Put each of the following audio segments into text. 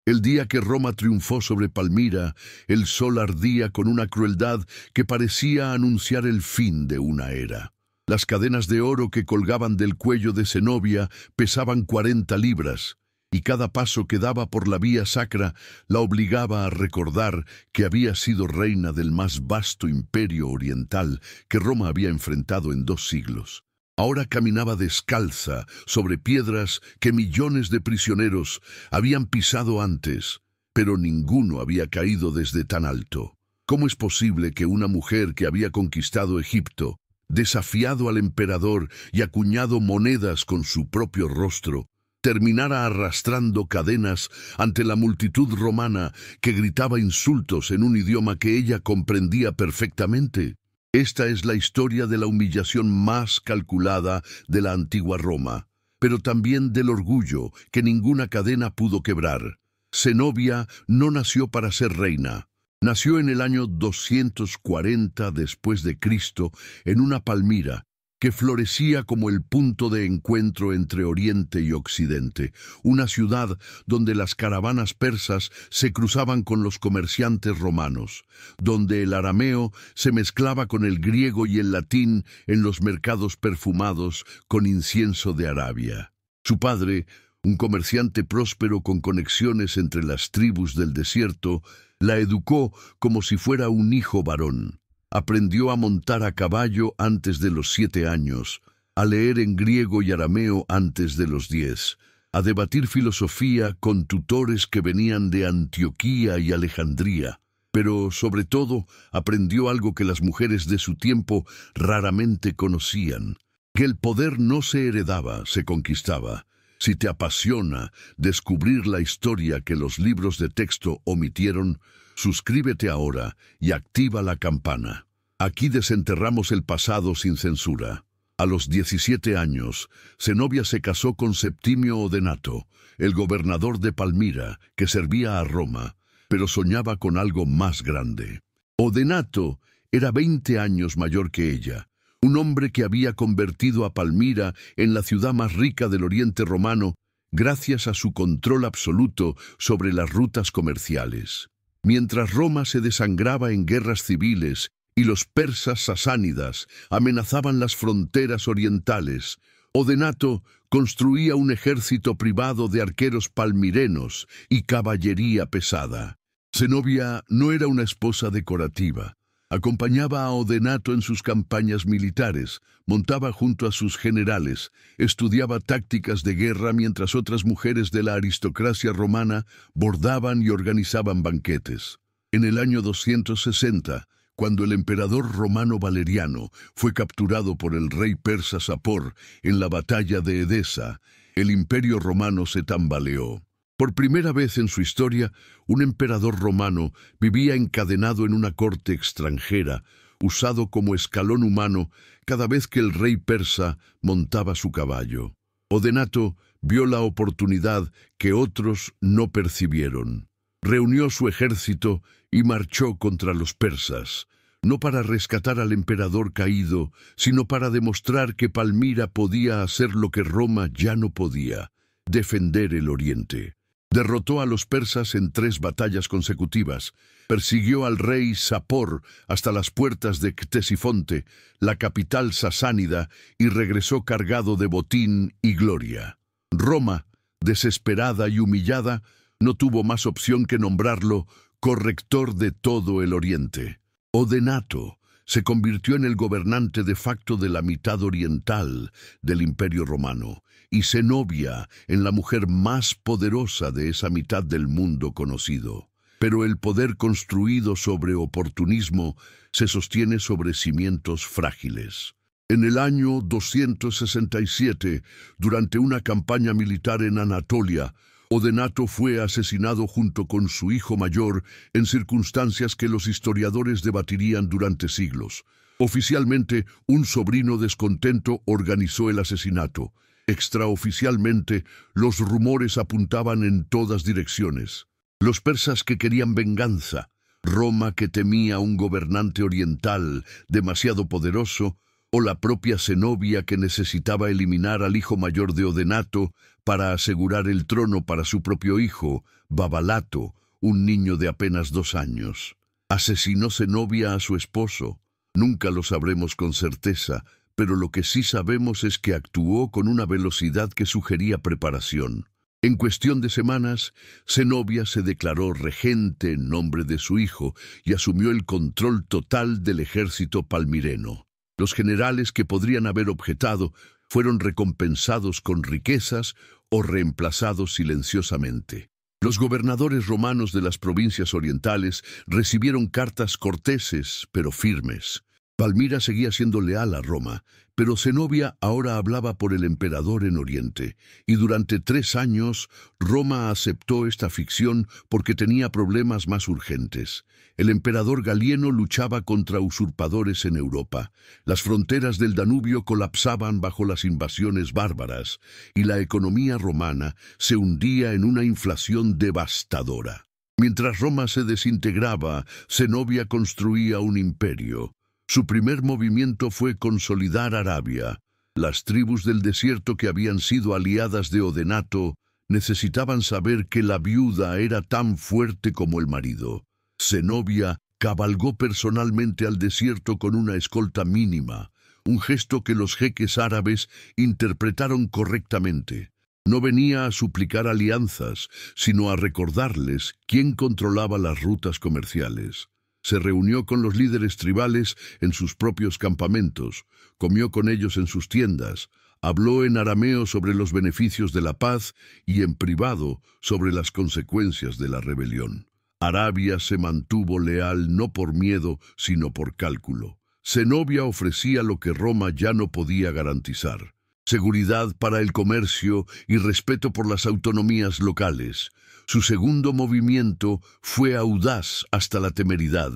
El día que Roma triunfó sobre Palmira, el sol ardía con una crueldad que parecía anunciar el fin de una era. Las cadenas de oro que colgaban del cuello de Zenobia pesaban 40 libras, y cada paso que daba por la vía sacra la obligaba a recordar que había sido reina del más vasto imperio oriental que Roma había enfrentado en 2 siglos. Ahora caminaba descalza sobre piedras que millones de prisioneros habían pisado antes, pero ninguno había caído desde tan alto. ¿Cómo es posible que una mujer que había conquistado Egipto, desafiado al emperador y acuñado monedas con su propio rostro, terminara arrastrando cadenas ante la multitud romana que gritaba insultos en un idioma que ella comprendía perfectamente? Esta es la historia de la humillación más calculada de la antigua Roma, pero también del orgullo que ninguna cadena pudo quebrar. Zenobia no nació para ser reina. Nació en el año 240 después de Cristo en una Palmira que florecía como el punto de encuentro entre Oriente y Occidente, una ciudad donde las caravanas persas se cruzaban con los comerciantes romanos, donde el arameo se mezclaba con el griego y el latín en los mercados perfumados con incienso de Arabia. Su padre, un comerciante próspero con conexiones entre las tribus del desierto, la educó como si fuera un hijo varón. Aprendió a montar a caballo antes de los 7 años, a leer en griego y arameo antes de los 10, a debatir filosofía con tutores que venían de Antioquía y Alejandría, pero sobre todo aprendió algo que las mujeres de su tiempo raramente conocían, que el poder no se heredaba, se conquistaba. Si te apasiona descubrir la historia que los libros de texto omitieron, suscríbete ahora y activa la campana. Aquí desenterramos el pasado sin censura. A los 17 años, Zenobia se casó con Septimio Odenato, el gobernador de Palmira, que servía a Roma, pero soñaba con algo más grande. Odenato era 20 años mayor que ella, un hombre que había convertido a Palmira en la ciudad más rica del Oriente Romano gracias a su control absoluto sobre las rutas comerciales. Mientras Roma se desangraba en guerras civiles y los persas sasánidas amenazaban las fronteras orientales, Odenato construía un ejército privado de arqueros palmirenos y caballería pesada. Zenobia no era una esposa decorativa. Acompañaba a Odenato en sus campañas militares, montaba junto a sus generales, estudiaba tácticas de guerra mientras otras mujeres de la aristocracia romana bordaban y organizaban banquetes. En el año 260, cuando el emperador romano Valeriano fue capturado por el rey persa Sapor en la batalla de Edesa, el imperio romano se tambaleó. Por primera vez en su historia, un emperador romano vivía encadenado en una corte extranjera, usado como escalón humano cada vez que el rey persa montaba su caballo. Odenato vio la oportunidad que otros no percibieron. Reunió su ejército y marchó contra los persas, no para rescatar al emperador caído, sino para demostrar que Palmira podía hacer lo que Roma ya no podía: defender el Oriente. Derrotó a los persas en 3 batallas consecutivas, persiguió al rey Sapor hasta las puertas de Ctesifonte, la capital sasánida, y regresó cargado de botín y gloria. Roma, desesperada y humillada, no tuvo más opción que nombrarlo corrector de todo el Oriente. Odenato se convirtió en el gobernante de facto de la mitad oriental del Imperio Romano, y Zenobia en la mujer más poderosa de esa mitad del mundo conocido. Pero el poder construido sobre oportunismo se sostiene sobre cimientos frágiles. En el año 267, durante una campaña militar en Anatolia, Odenato fue asesinado junto con su hijo mayor en circunstancias que los historiadores debatirían durante siglos. Oficialmente, un sobrino descontento organizó el asesinato. Extraoficialmente, los rumores apuntaban en todas direcciones. Los persas que querían venganza, Roma que temía un gobernante oriental demasiado poderoso, o la propia Zenobia que necesitaba eliminar al hijo mayor de Odenato para asegurar el trono para su propio hijo, Babalato, un niño de apenas 2 años. ¿Asesinó Zenobia a su esposo? Nunca lo sabremos con certeza, pero lo que sí sabemos es que actuó con una velocidad que sugería preparación. En cuestión de semanas, Zenobia se declaró regente en nombre de su hijo y asumió el control total del ejército palmireno. Los generales que podrían haber objetado fueron recompensados con riquezas o reemplazados silenciosamente. Los gobernadores romanos de las provincias orientales recibieron cartas corteses, pero firmes. Palmira seguía siendo leal a Roma, pero Zenobia ahora hablaba por el emperador en Oriente, y durante 3 años Roma aceptó esta ficción porque tenía problemas más urgentes. El emperador Galieno luchaba contra usurpadores en Europa. Las fronteras del Danubio colapsaban bajo las invasiones bárbaras, y la economía romana se hundía en una inflación devastadora. Mientras Roma se desintegraba, Zenobia construía un imperio. Su primer movimiento fue consolidar Arabia. Las tribus del desierto que habían sido aliadas de Odenato necesitaban saber que la viuda era tan fuerte como el marido. Zenobia cabalgó personalmente al desierto con una escolta mínima, un gesto que los jeques árabes interpretaron correctamente. No venía a suplicar alianzas, sino a recordarles quién controlaba las rutas comerciales. Se reunió con los líderes tribales en sus propios campamentos, comió con ellos en sus tiendas, habló en arameo sobre los beneficios de la paz y en privado sobre las consecuencias de la rebelión. Arabia se mantuvo leal no por miedo, sino por cálculo. Zenobia ofrecía lo que Roma ya no podía garantizar: seguridad para el comercio y respeto por las autonomías locales. Su segundo movimiento fue audaz hasta la temeridad.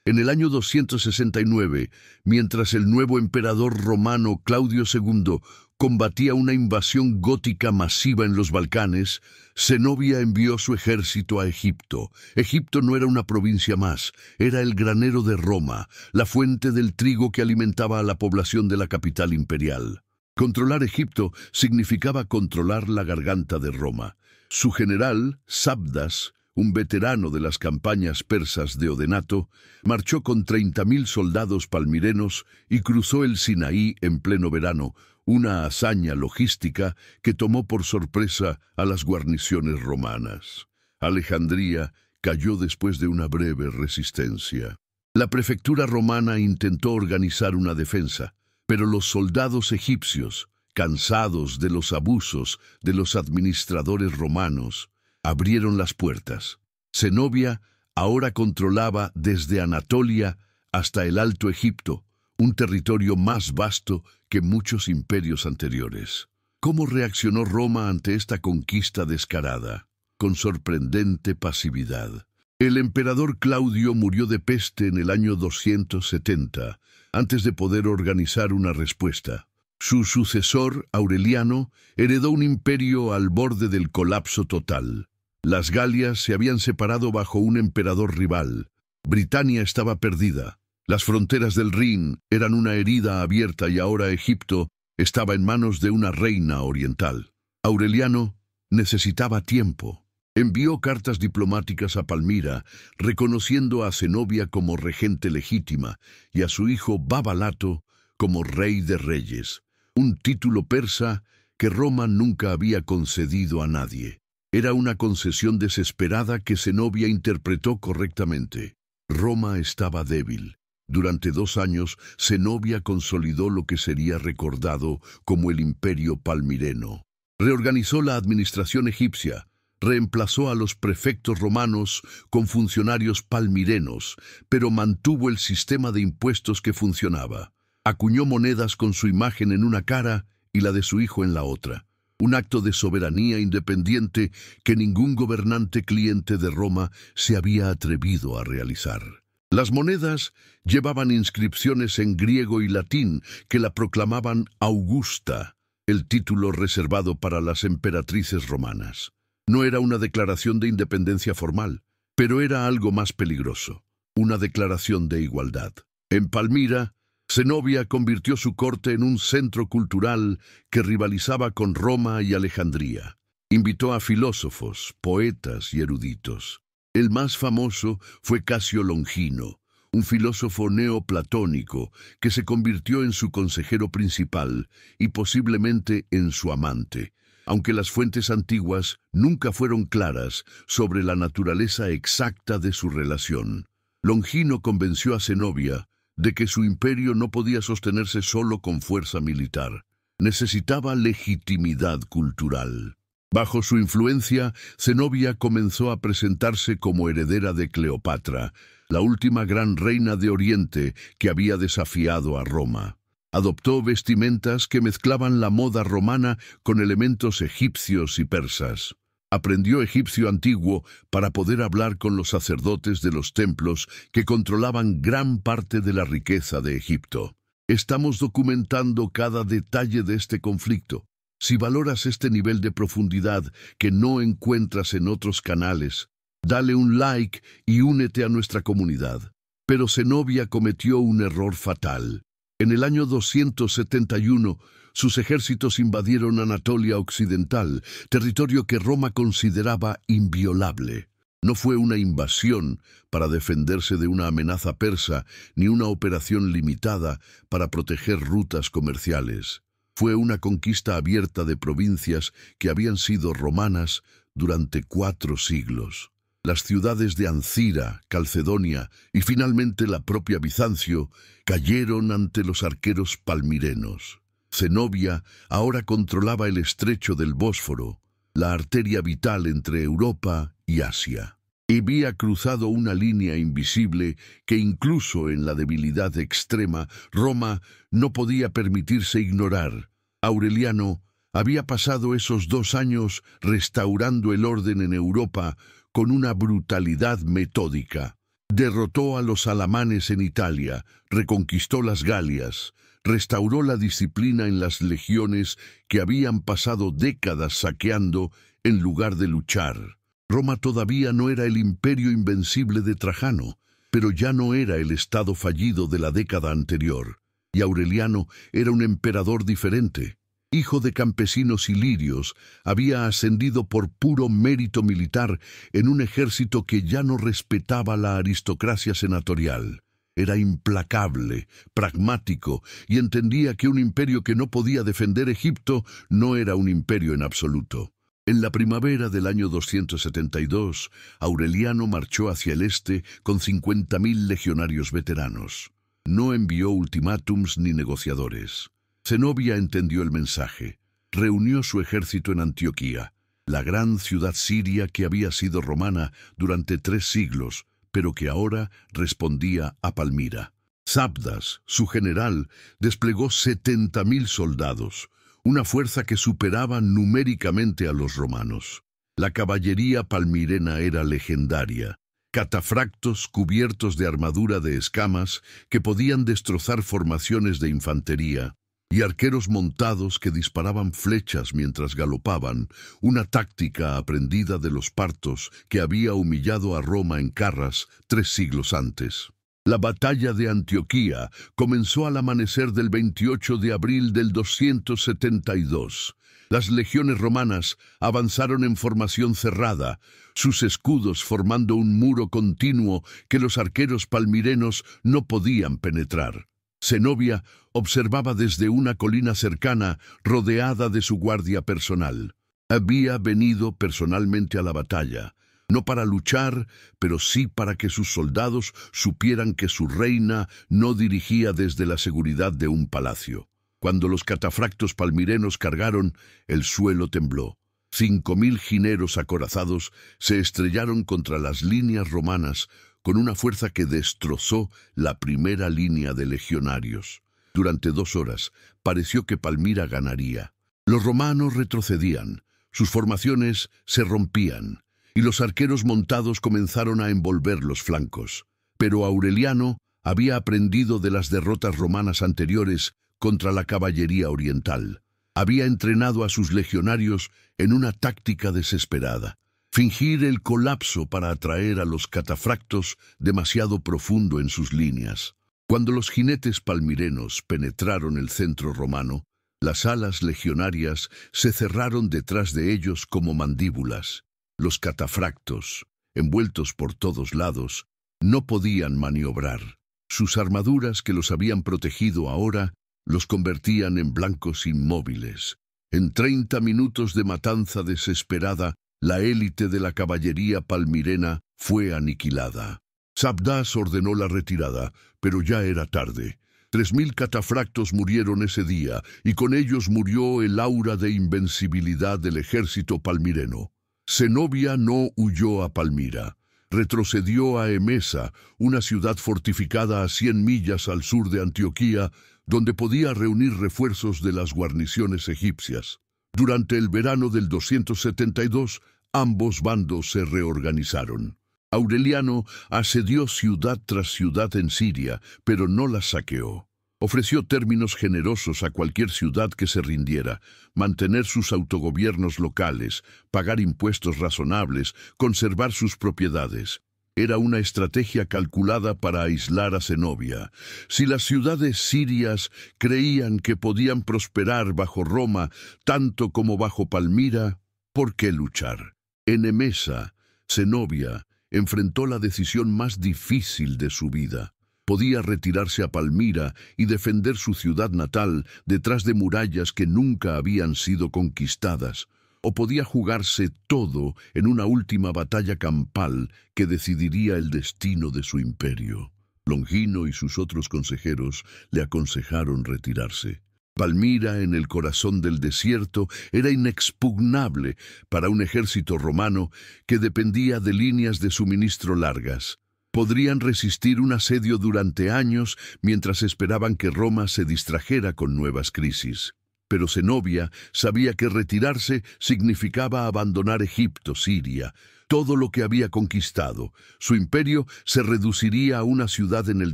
En el año 269, mientras el nuevo emperador romano Claudio II combatía una invasión gótica masiva en los Balcanes, Zenobia envió su ejército a Egipto. Egipto no era una provincia más, era el granero de Roma, la fuente del trigo que alimentaba a la población de la capital imperial. Controlar Egipto significaba controlar la garganta de Roma. Su general, Sabdas, un veterano de las campañas persas de Odenato, marchó con 30.000 soldados palmirenos y cruzó el Sinaí en pleno verano, una hazaña logística que tomó por sorpresa a las guarniciones romanas. Alejandría cayó después de una breve resistencia. La prefectura romana intentó organizar una defensa, pero los soldados egipcios, cansados de los abusos de los administradores romanos, abrieron las puertas. Zenobia ahora controlaba desde Anatolia hasta el Alto Egipto, un territorio más vasto que muchos imperios anteriores. ¿Cómo reaccionó Roma ante esta conquista descarada? Con sorprendente pasividad. El emperador Claudio murió de peste en el año 270, antes de poder organizar una respuesta. Su sucesor, Aureliano, heredó un imperio al borde del colapso total. Las Galias se habían separado bajo un emperador rival. Britania estaba perdida. Las fronteras del Rin eran una herida abierta y ahora Egipto estaba en manos de una reina oriental. Aureliano necesitaba tiempo. Envió cartas diplomáticas a Palmira, reconociendo a Zenobia como regente legítima y a su hijo Babalato como rey de reyes, un título persa que Roma nunca había concedido a nadie. Era una concesión desesperada que Zenobia interpretó correctamente. Roma estaba débil. Durante 2 años, Zenobia consolidó lo que sería recordado como el Imperio Palmireno. Reorganizó la administración egipcia, reemplazó a los prefectos romanos con funcionarios palmirenos, pero mantuvo el sistema de impuestos que funcionaba. Acuñó monedas con su imagen en una cara y la de su hijo en la otra. Un acto de soberanía independiente que ningún gobernante cliente de Roma se había atrevido a realizar. Las monedas llevaban inscripciones en griego y latín que la proclamaban Augusta, el título reservado para las emperatrices romanas. No era una declaración de independencia formal, pero era algo más peligroso, una declaración de igualdad. En Palmira, Zenobia convirtió su corte en un centro cultural que rivalizaba con Roma y Alejandría. Invitó a filósofos, poetas y eruditos. El más famoso fue Casio Longino, un filósofo neoplatónico que se convirtió en su consejero principal y posiblemente en su amante, aunque las fuentes antiguas nunca fueron claras sobre la naturaleza exacta de su relación. Longino convenció a Zenobia de que su imperio no podía sostenerse solo con fuerza militar. Necesitaba legitimidad cultural. Bajo su influencia, Zenobia comenzó a presentarse como heredera de Cleopatra, la última gran reina de Oriente que había desafiado a Roma. Adoptó vestimentas que mezclaban la moda romana con elementos egipcios y persas. Aprendió egipcio antiguo para poder hablar con los sacerdotes de los templos que controlaban gran parte de la riqueza de Egipto. Estamos documentando cada detalle de este conflicto. Si valoras este nivel de profundidad que no encuentras en otros canales, dale un like y únete a nuestra comunidad. Pero Zenobia cometió un error fatal. En el año 271, sus ejércitos invadieron Anatolia Occidental, territorio que Roma consideraba inviolable. No fue una invasión para defenderse de una amenaza persa, ni una operación limitada para proteger rutas comerciales. Fue una conquista abierta de provincias que habían sido romanas durante 4 siglos. Las ciudades de Ancira, Calcedonia y finalmente la propia Bizancio cayeron ante los arqueros palmirenos. Zenobia ahora controlaba el estrecho del Bósforo, la arteria vital entre Europa y Asia. Había cruzado una línea invisible que incluso en la debilidad extrema Roma no podía permitirse ignorar. Aureliano había pasado esos 2 años restaurando el orden en Europa con una brutalidad metódica. Derrotó a los alamanes en Italia, reconquistó las Galias, restauró la disciplina en las legiones que habían pasado décadas saqueando en lugar de luchar. Roma todavía no era el imperio invencible de Trajano, pero ya no era el estado fallido de la década anterior, y Aureliano era un emperador diferente. Hijo de campesinos ilirios, había ascendido por puro mérito militar en un ejército que ya no respetaba la aristocracia senatorial. Era implacable, pragmático, y entendía que un imperio que no podía defender Egipto no era un imperio en absoluto. En la primavera del año 272, Aureliano marchó hacia el este con 50.000 legionarios veteranos. No envió ultimátums ni negociadores. Zenobia entendió el mensaje. Reunió su ejército en Antioquía, la gran ciudad siria que había sido romana durante 3 siglos, pero que ahora respondía a Palmira. Sabdas, su general, desplegó 70.000 soldados, una fuerza que superaba numéricamente a los romanos. La caballería palmirena era legendaria. Catafractos cubiertos de armadura de escamas que podían destrozar formaciones de infantería, y arqueros montados que disparaban flechas mientras galopaban, una táctica aprendida de los partos que había humillado a Roma en Carras 3 siglos antes. La batalla de Antioquía comenzó al amanecer del 28 de abril del 272. Las legiones romanas avanzaron en formación cerrada, sus escudos formando un muro continuo que los arqueros palmirenos no podían penetrar. Zenobia observaba desde una colina cercana, rodeada de su guardia personal. Había venido personalmente a la batalla, no para luchar, pero sí para que sus soldados supieran que su reina no dirigía desde la seguridad de un palacio. Cuando los catafractos palmirenos cargaron, el suelo tembló. 5.000 jineros acorazados se estrellaron contra las líneas romanas con una fuerza que destrozó la primera línea de legionarios. Durante 2 horas pareció que Palmira ganaría. Los romanos retrocedían, sus formaciones se rompían, y los arqueros montados comenzaron a envolver los flancos. Pero Aureliano había aprendido de las derrotas romanas anteriores contra la caballería oriental. Había entrenado a sus legionarios en una táctica desesperada: fingir el colapso para atraer a los catafractos demasiado profundo en sus líneas. Cuando los jinetes palmirenos penetraron el centro romano, Las alas legionarias se cerraron detrás de ellos como mandíbulas. Los catafractos, envueltos por todos lados, no podían maniobrar. Sus armaduras que los habían protegido ahora los convertían en blancos inmóviles. En 30 minutos de matanza desesperada, la élite de la caballería palmirena fue aniquilada. Sabdas ordenó la retirada, pero ya era tarde. 3000 catafractos murieron ese día, y con ellos murió el aura de invencibilidad del ejército palmireno. Zenobia no huyó a Palmira. Retrocedió a Emesa, una ciudad fortificada a 100 millas al sur de Antioquía, donde podía reunir refuerzos de las guarniciones egipcias. Durante el verano del 272, ambos bandos se reorganizaron. Aureliano asedió ciudad tras ciudad en Siria, pero no las saqueó. Ofreció términos generosos a cualquier ciudad que se rindiera, mantener sus autogobiernos locales, pagar impuestos razonables, conservar sus propiedades. Era una estrategia calculada para aislar a Zenobia. Si las ciudades sirias creían que podían prosperar bajo Roma tanto como bajo Palmira, ¿por qué luchar? En Emesa, Zenobia enfrentó la decisión más difícil de su vida. Podía retirarse a Palmira y defender su ciudad natal detrás de murallas que nunca habían sido conquistadas, o podía jugarse todo en una última batalla campal que decidiría el destino de su imperio. Longino y sus otros consejeros le aconsejaron retirarse. Palmira, en el corazón del desierto, era inexpugnable para un ejército romano que dependía de líneas de suministro largas. Podrían resistir un asedio durante años mientras esperaban que Roma se distrajera con nuevas crisis. Pero Zenobia sabía que retirarse significaba abandonar Egipto, Siria, todo lo que había conquistado. Su imperio se reduciría a una ciudad en el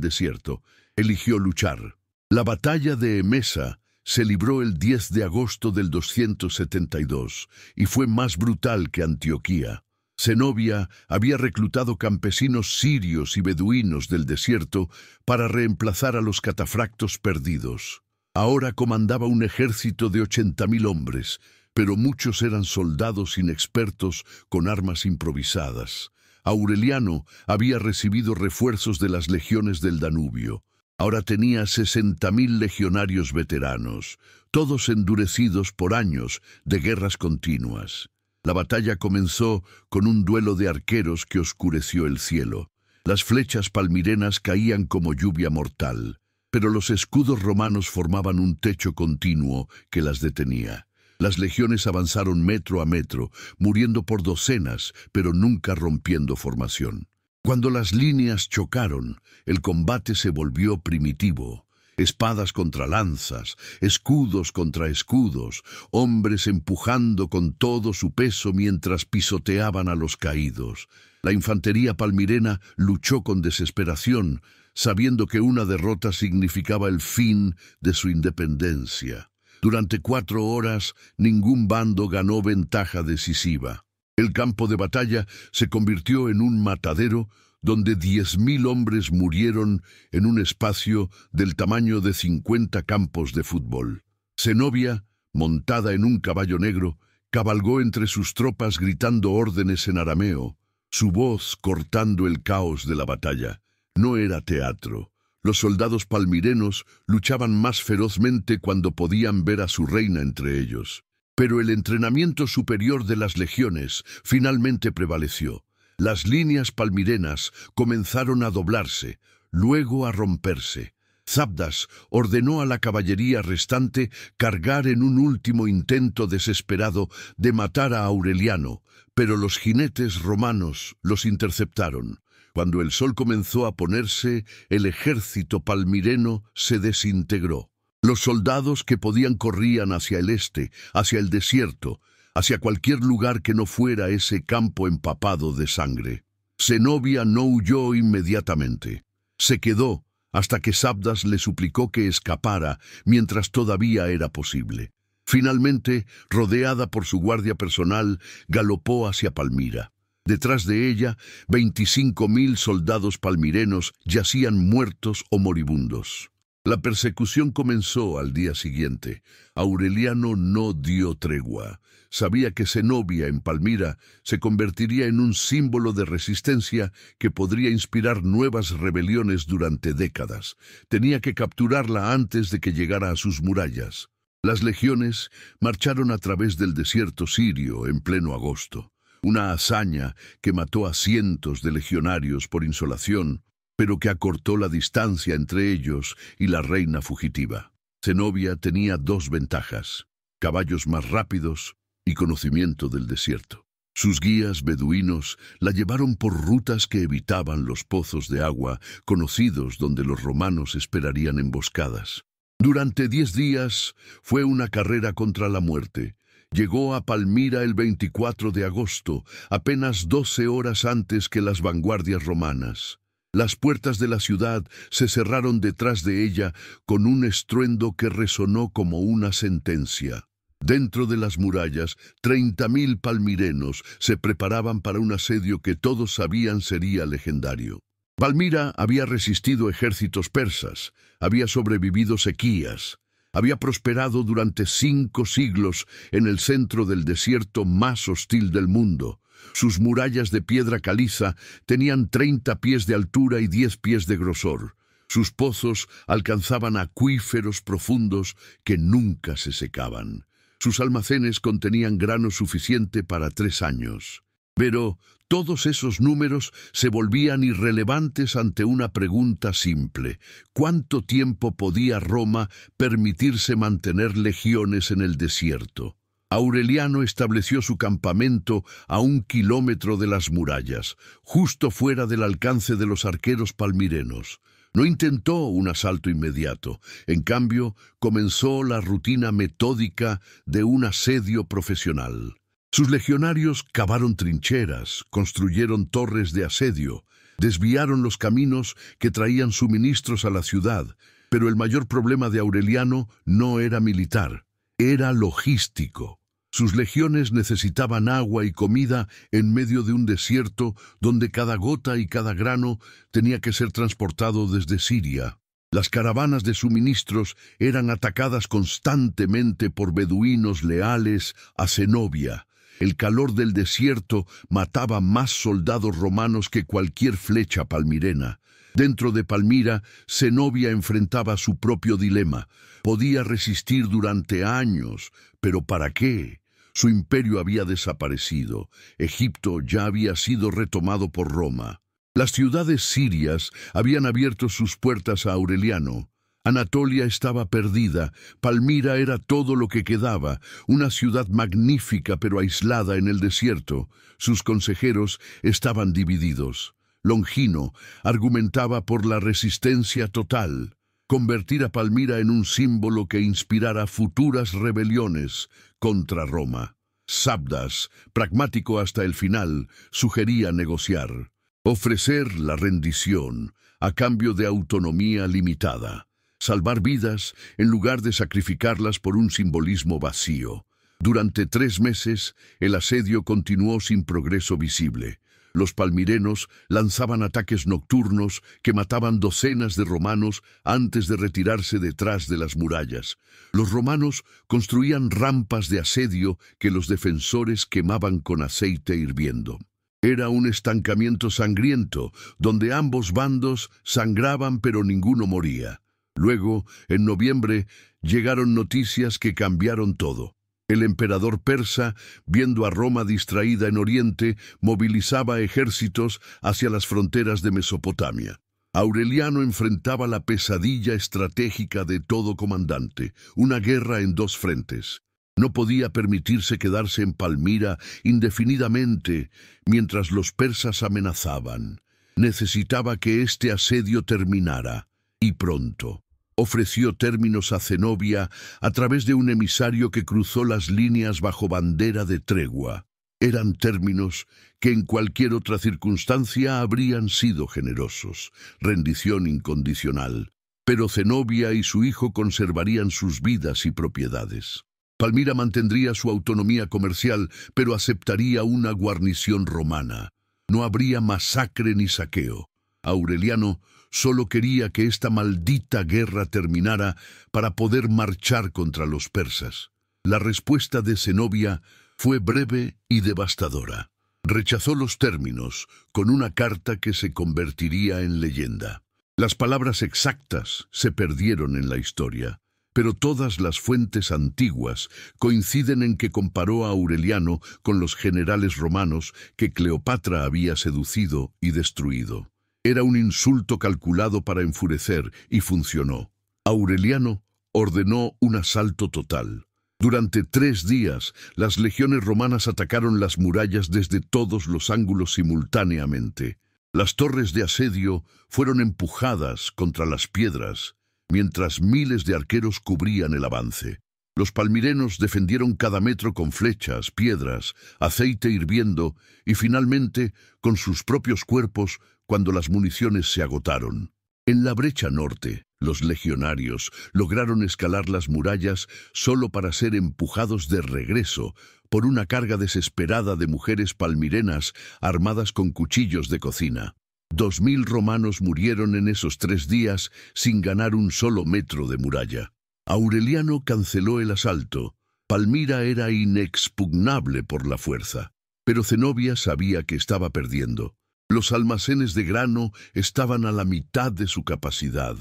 desierto. Eligió luchar. La batalla de Emesa se libró el 10 de agosto del 272 y fue más brutal que Antioquía. Zenobia había reclutado campesinos sirios y beduinos del desierto para reemplazar a los catafractos perdidos. Ahora comandaba un ejército de 80.000 hombres, pero muchos eran soldados inexpertos con armas improvisadas. Aureliano había recibido refuerzos de las legiones del Danubio. Ahora tenía 60.000 legionarios veteranos, todos endurecidos por años de guerras continuas. La batalla comenzó con un duelo de arqueros que oscureció el cielo. Las flechas palmirenas caían como lluvia mortal, pero los escudos romanos formaban un techo continuo que las detenía. Las legiones avanzaron metro a metro, muriendo por docenas, pero nunca rompiendo formación. Cuando las líneas chocaron, el combate se volvió primitivo. Espadas contra lanzas, escudos contra escudos, hombres empujando con todo su peso mientras pisoteaban a los caídos. La infantería palmirena luchó con desesperación, sabiendo que una derrota significaba el fin de su independencia. Durante 4 horas, ningún bando ganó ventaja decisiva. El campo de batalla se convirtió en un matadero donde 10.000 hombres murieron en un espacio del tamaño de 50 campos de fútbol. Zenobia, montada en un caballo negro, cabalgó entre sus tropas gritando órdenes en arameo, su voz cortando el caos de la batalla. No era teatro. Los soldados palmirenos luchaban más ferozmente cuando podían ver a su reina entre ellos. Pero el entrenamiento superior de las legiones finalmente prevaleció. Las líneas palmirenas comenzaron a doblarse, luego a romperse. Sabdas ordenó a la caballería restante cargar en un último intento desesperado de matar a Aureliano, pero los jinetes romanos los interceptaron. Cuando el sol comenzó a ponerse, el ejército palmireno se desintegró. Los soldados que podían corrían hacia el este, hacia el desierto, hacia cualquier lugar que no fuera ese campo empapado de sangre. Zenobia no huyó inmediatamente. Se quedó hasta que Sabdas le suplicó que escapara mientras todavía era posible. Finalmente, rodeada por su guardia personal, galopó hacia Palmira. Detrás de ella, 25.000 soldados palmirenos yacían muertos o moribundos. La persecución comenzó al día siguiente. Aureliano no dio tregua. Sabía que Zenobia en Palmira se convertiría en un símbolo de resistencia que podría inspirar nuevas rebeliones durante décadas. Tenía que capturarla antes de que llegara a sus murallas. Las legiones marcharon a través del desierto sirio en pleno agosto. Una hazaña que mató a cientos de legionarios por insolación, pero que acortó la distancia entre ellos y la reina fugitiva. Zenobia tenía dos ventajas: caballos más rápidos y conocimiento del desierto. Sus guías beduinos la llevaron por rutas que evitaban los pozos de agua conocidos donde los romanos esperarían emboscadas. Durante 10 días fue una carrera contra la muerte. Llegó a Palmira el 24 de agosto, apenas 12 horas antes que las vanguardias romanas. Las puertas de la ciudad se cerraron detrás de ella con un estruendo que resonó como una sentencia. Dentro de las murallas, 30.000 palmirenos se preparaban para un asedio que todos sabían sería legendario. Palmira había resistido ejércitos persas, había sobrevivido sequías, había prosperado durante 5 siglos en el centro del desierto más hostil del mundo. Sus murallas de piedra caliza tenían 30 pies de altura y 10 pies de grosor. Sus pozos alcanzaban acuíferos profundos que nunca se secaban. Sus almacenes contenían grano suficiente para 3 años. Pero todos esos números se volvían irrelevantes ante una pregunta simple: ¿cuánto tiempo podía Roma permitirse mantener legiones en el desierto? Aureliano estableció su campamento a 1 kilómetro de las murallas, justo fuera del alcance de los arqueros palmirenos. No intentó un asalto inmediato. En cambio, comenzó la rutina metódica de un asedio profesional. Sus legionarios cavaron trincheras, construyeron torres de asedio, desviaron los caminos que traían suministros a la ciudad, pero el mayor problema de Aureliano no era militar, era logístico. Sus legiones necesitaban agua y comida en medio de un desierto donde cada gota y cada grano tenía que ser transportado desde Siria. Las caravanas de suministros eran atacadas constantemente por beduinos leales a Zenobia. El calor del desierto mataba más soldados romanos que cualquier flecha palmirena. Dentro de Palmira, Zenobia enfrentaba su propio dilema. Podía resistir durante años, pero ¿para qué? Su imperio había desaparecido. Egipto ya había sido retomado por Roma. Las ciudades sirias habían abierto sus puertas a Aureliano. Anatolia estaba perdida. Palmira era todo lo que quedaba, una ciudad magnífica pero aislada en el desierto. Sus consejeros estaban divididos. Longino argumentaba por la resistencia total, convertir a Palmira en un símbolo que inspirara futuras rebeliones contra Roma. Sabdas, pragmático hasta el final, sugería negociar, ofrecer la rendición a cambio de autonomía limitada, salvar vidas en lugar de sacrificarlas por un simbolismo vacío. Durante 3 meses, el asedio continuó sin progreso visible. Los palmirenos lanzaban ataques nocturnos que mataban docenas de romanos antes de retirarse detrás de las murallas. Los romanos construían rampas de asedio que los defensores quemaban con aceite hirviendo. Era un estancamiento sangriento, donde ambos bandos sangraban pero ninguno moría. Luego, en noviembre, llegaron noticias que cambiaron todo. El emperador persa, viendo a Roma distraída en Oriente, movilizaba ejércitos hacia las fronteras de Mesopotamia. Aureliano enfrentaba la pesadilla estratégica de todo comandante, una guerra en 2 frentes. No podía permitirse quedarse en Palmira indefinidamente mientras los persas amenazaban. Necesitaba que este asedio terminara, y pronto. Ofreció términos a Zenobia a través de un emisario que cruzó las líneas bajo bandera de tregua. Eran términos que en cualquier otra circunstancia habrían sido generosos, rendición incondicional. Pero Zenobia y su hijo conservarían sus vidas y propiedades. Palmira mantendría su autonomía comercial, pero aceptaría una guarnición romana. No habría masacre ni saqueo. Aureliano solo quería que esta maldita guerra terminara para poder marchar contra los persas. La respuesta de Zenobia fue breve y devastadora. Rechazó los términos con una carta que se convertiría en leyenda. Las palabras exactas se perdieron en la historia, pero todas las fuentes antiguas coinciden en que comparó a Aureliano con los generales romanos que Cleopatra había seducido y destruido. Era un insulto calculado para enfurecer y funcionó. Aureliano ordenó un asalto total. Durante 3 días, las legiones romanas atacaron las murallas desde todos los ángulos simultáneamente. Las torres de asedio fueron empujadas contra las piedras, mientras miles de arqueros cubrían el avance. Los palmirenos defendieron cada metro con flechas, piedras, aceite hirviendo y finalmente con sus propios cuerpos cuando las municiones se agotaron. En la brecha norte, los legionarios lograron escalar las murallas solo para ser empujados de regreso por una carga desesperada de mujeres palmirenas armadas con cuchillos de cocina. 2000 romanos murieron en esos 3 días sin ganar un solo metro de muralla. Aureliano canceló el asalto. Palmira era inexpugnable por la fuerza, pero Zenobia sabía que estaba perdiendo. Los almacenes de grano estaban a la mitad de su capacidad.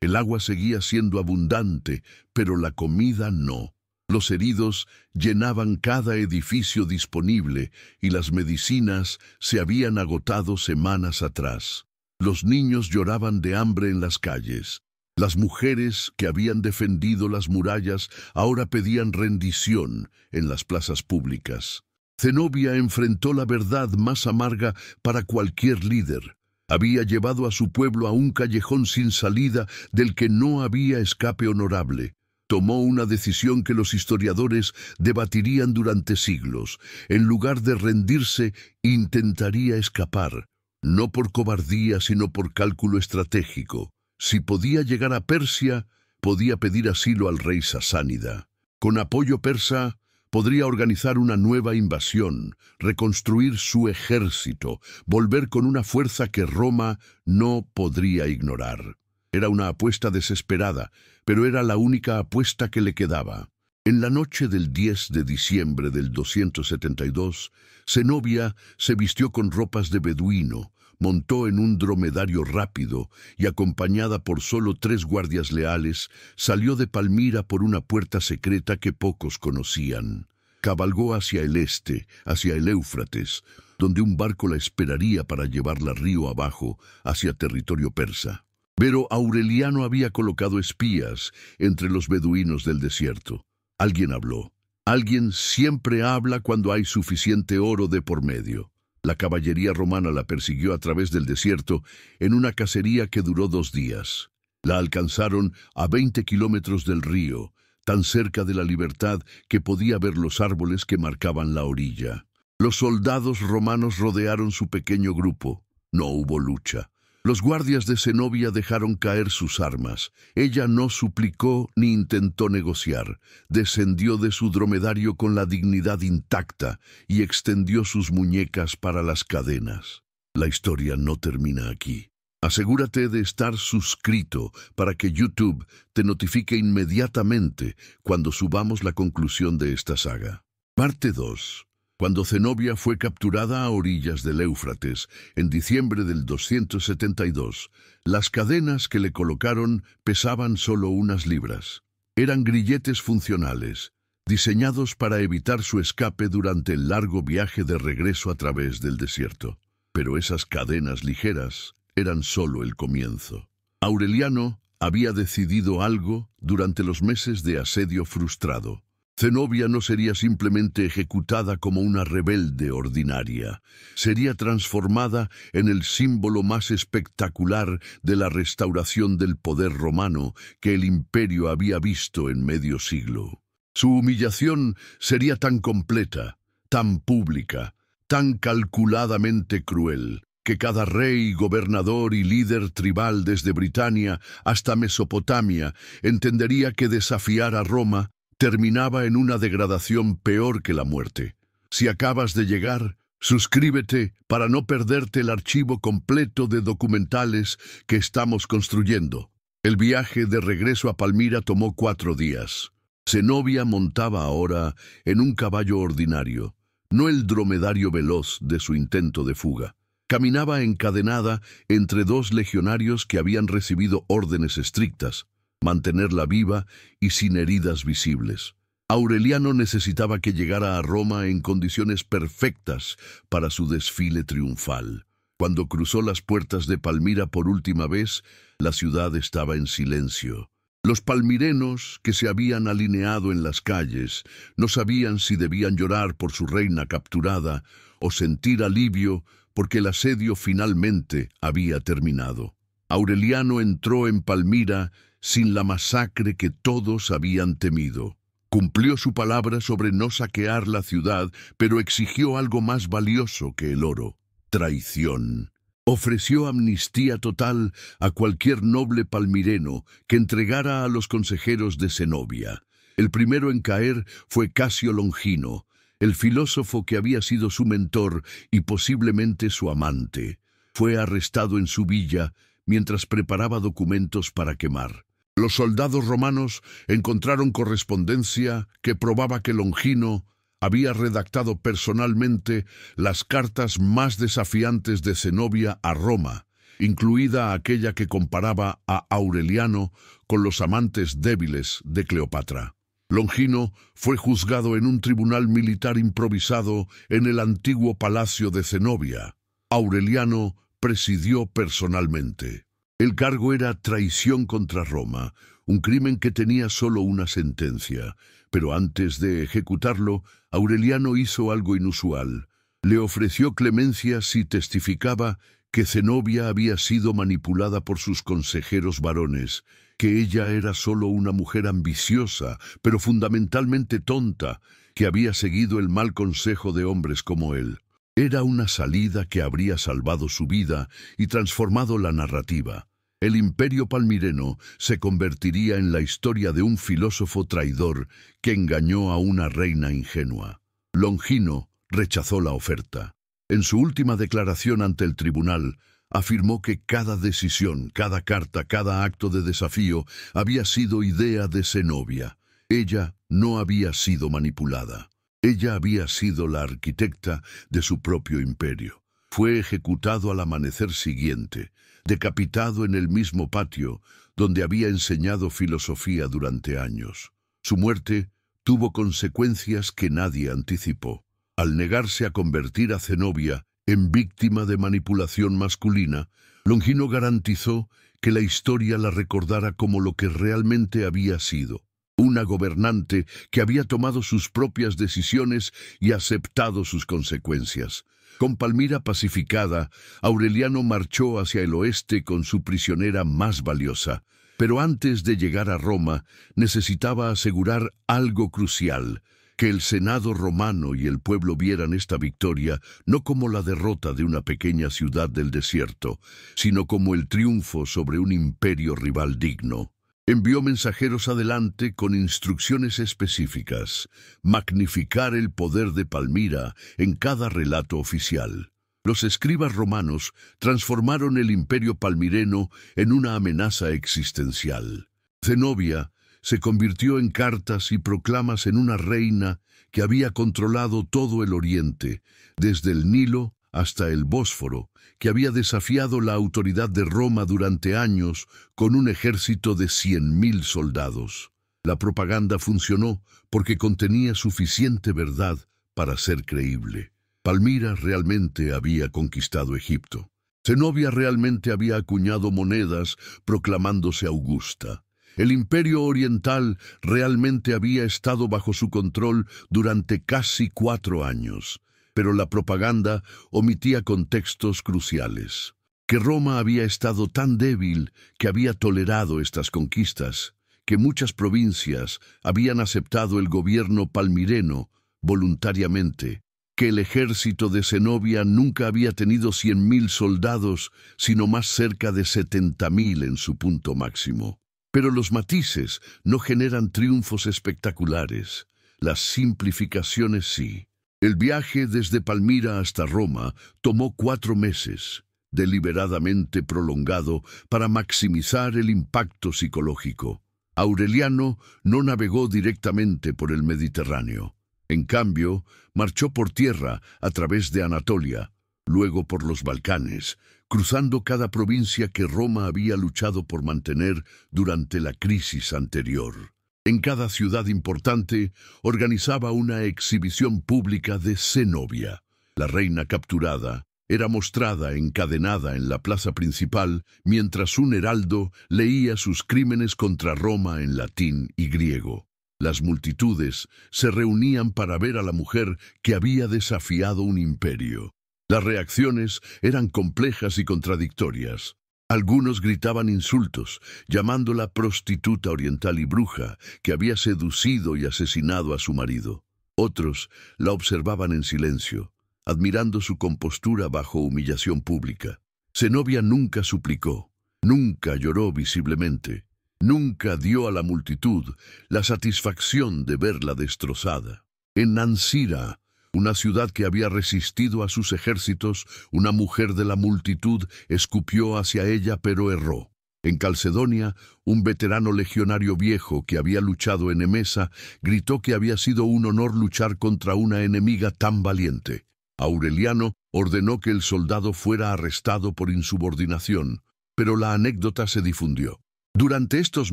El agua seguía siendo abundante, pero la comida no. Los heridos llenaban cada edificio disponible y las medicinas se habían agotado semanas atrás. Los niños lloraban de hambre en las calles. Las mujeres que habían defendido las murallas ahora pedían rendición en las plazas públicas. Zenobia enfrentó la verdad más amarga para cualquier líder. Había llevado a su pueblo a un callejón sin salida del que no había escape honorable. Tomó una decisión que los historiadores debatirían durante siglos. En lugar de rendirse, intentaría escapar, no por cobardía, sino por cálculo estratégico. Si podía llegar a Persia, podía pedir asilo al rey sasánida. Con apoyo persa, podría organizar una nueva invasión, reconstruir su ejército, volver con una fuerza que Roma no podría ignorar. Era una apuesta desesperada, pero era la única apuesta que le quedaba. En la noche del 10 de diciembre del 272, Zenobia se vistió con ropas de beduino, montó en un dromedario rápido y, acompañada por solo 3 guardias leales, salió de Palmira por una puerta secreta que pocos conocían. Cabalgó hacia el este, hacia el Éufrates, donde un barco la esperaría para llevarla río abajo hacia territorio persa. Pero Aureliano había colocado espías entre los beduinos del desierto. Alguien habló. Alguien siempre habla cuando hay suficiente oro de por medio. La caballería romana la persiguió a través del desierto en una cacería que duró 2 días. La alcanzaron a 20 kilómetros del río, tan cerca de la libertad que podía ver los árboles que marcaban la orilla. Los soldados romanos rodearon su pequeño grupo. No hubo lucha. Los guardias de Zenobia dejaron caer sus armas. Ella no suplicó ni intentó negociar. Descendió de su dromedario con la dignidad intacta y extendió sus muñecas para las cadenas. La historia no termina aquí. Asegúrate de estar suscrito para que YouTube te notifique inmediatamente cuando subamos la conclusión de esta saga. Parte 2. Cuando Zenobia fue capturada a orillas del Éufrates en diciembre del 272, las cadenas que le colocaron pesaban solo unas libras. Eran grilletes funcionales, diseñados para evitar su escape durante el largo viaje de regreso a través del desierto. Pero esas cadenas ligeras eran solo el comienzo. Aureliano había decidido algo durante los meses de asedio frustrado. Zenobia no sería simplemente ejecutada como una rebelde ordinaria. Sería transformada en el símbolo más espectacular de la restauración del poder romano que el imperio había visto en medio siglo. Su humillación sería tan completa, tan pública, tan calculadamente cruel, que cada rey, gobernador y líder tribal desde Britania hasta Mesopotamia entendería que desafiar a Roma terminaba en una degradación peor que la muerte. Si acabas de llegar, Suscríbete para no perderte el archivo completo de documentales que estamos construyendo. El viaje de regreso a Palmira tomó 4 días. Zenobia montaba ahora en un caballo ordinario, no el dromedario veloz de su intento de fuga. Caminaba encadenada entre 2 legionarios que habían recibido órdenes estrictas, mantenerla viva y sin heridas visibles. Aureliano necesitaba que llegara a Roma en condiciones perfectas para su desfile triunfal. Cuando cruzó las puertas de Palmira por última vez, la ciudad estaba en silencio. Los palmirenos que se habían alineado en las calles no sabían si debían llorar por su reina capturada o sentir alivio porque el asedio finalmente había terminado. Aureliano entró en Palmira sin la masacre que todos habían temido. Cumplió su palabra sobre no saquear la ciudad, pero exigió algo más valioso que el oro: traición. Ofreció amnistía total a cualquier noble palmireno que entregara a los consejeros de Zenobia. El primero en caer fue Casio Longino, el filósofo que había sido su mentor y posiblemente su amante. Fue arrestado en su villa mientras preparaba documentos para quemar. Los soldados romanos encontraron correspondencia que probaba que Longino había redactado personalmente las cartas más desafiantes de Zenobia a Roma, incluida aquella que comparaba a Aureliano con los amantes débiles de Cleopatra. Longino fue juzgado en un tribunal militar improvisado en el antiguo palacio de Zenobia. Aureliano presidió personalmente. El cargo era traición contra Roma, un crimen que tenía solo una sentencia. Pero antes de ejecutarlo, Aureliano hizo algo inusual. Le ofreció clemencia si testificaba que Zenobia había sido manipulada por sus consejeros varones, que ella era solo una mujer ambiciosa, pero fundamentalmente tonta, que había seguido el mal consejo de hombres como él. Era una salida que habría salvado su vida y transformado la narrativa. El imperio palmireno se convertiría en la historia de un filósofo traidor que engañó a una reina ingenua. Longino rechazó la oferta. En su última declaración ante el tribunal, afirmó que cada decisión, cada carta, cada acto de desafío había sido idea de Zenobia. Ella no había sido manipulada. Ella había sido la arquitecta de su propio imperio. Fue ejecutado al amanecer siguiente, decapitado en el mismo patio donde había enseñado filosofía durante años. Su muerte tuvo consecuencias que nadie anticipó. Al negarse a convertir a Zenobia en víctima de manipulación masculina, Longino garantizó que la historia la recordara como lo que realmente había sido: una gobernante que había tomado sus propias decisiones y aceptado sus consecuencias. Con Palmira pacificada, Aureliano marchó hacia el oeste con su prisionera más valiosa. Pero antes de llegar a Roma, necesitaba asegurar algo crucial: que el Senado romano y el pueblo vieran esta victoria no como la derrota de una pequeña ciudad del desierto, sino como el triunfo sobre un imperio rival digno. Envió mensajeros adelante con instrucciones específicas: magnificar el poder de Palmira en cada relato oficial. Los escribas romanos transformaron el imperio palmireno en una amenaza existencial. Zenobia se convirtió en cartas y proclamas en una reina que había controlado todo el oriente, desde el Nilo hasta el Bósforo, que había desafiado la autoridad de Roma durante años con un ejército de 100.000 soldados. La propaganda funcionó porque contenía suficiente verdad para ser creíble. Palmira realmente había conquistado Egipto. Zenobia realmente había acuñado monedas proclamándose augusta. El imperio oriental realmente había estado bajo su control durante casi 4 años. Pero la propaganda omitía contextos cruciales. Que Roma había estado tan débil que había tolerado estas conquistas, que muchas provincias habían aceptado el gobierno palmireno voluntariamente, que el ejército de Zenobia nunca había tenido 100.000 soldados, sino más cerca de 70.000 en su punto máximo. Pero los matices no generan triunfos espectaculares. Las simplificaciones sí. El viaje desde Palmira hasta Roma tomó 4 meses, deliberadamente prolongado para maximizar el impacto psicológico. Aureliano no navegó directamente por el Mediterráneo. En cambio, marchó por tierra a través de Anatolia, luego por los Balcanes, cruzando cada provincia que Roma había luchado por mantener durante la crisis anterior. En cada ciudad importante organizaba una exhibición pública de Zenobia. La reina capturada era mostrada encadenada en la plaza principal mientras un heraldo leía sus crímenes contra Roma en latín y griego. Las multitudes se reunían para ver a la mujer que había desafiado un imperio. Las reacciones eran complejas y contradictorias. Algunos gritaban insultos, llamándola prostituta oriental y bruja, que había seducido y asesinado a su marido. Otros la observaban en silencio, admirando su compostura bajo humillación pública. Zenobia nunca suplicó, nunca lloró visiblemente, nunca dio a la multitud la satisfacción de verla destrozada. En Ancira, una ciudad que había resistido a sus ejércitos, una mujer de la multitud escupió hacia ella pero erró. En Calcedonia, un veterano legionario viejo que había luchado en Emesa gritó que había sido un honor luchar contra una enemiga tan valiente. Aureliano ordenó que el soldado fuera arrestado por insubordinación, pero la anécdota se difundió. Durante estos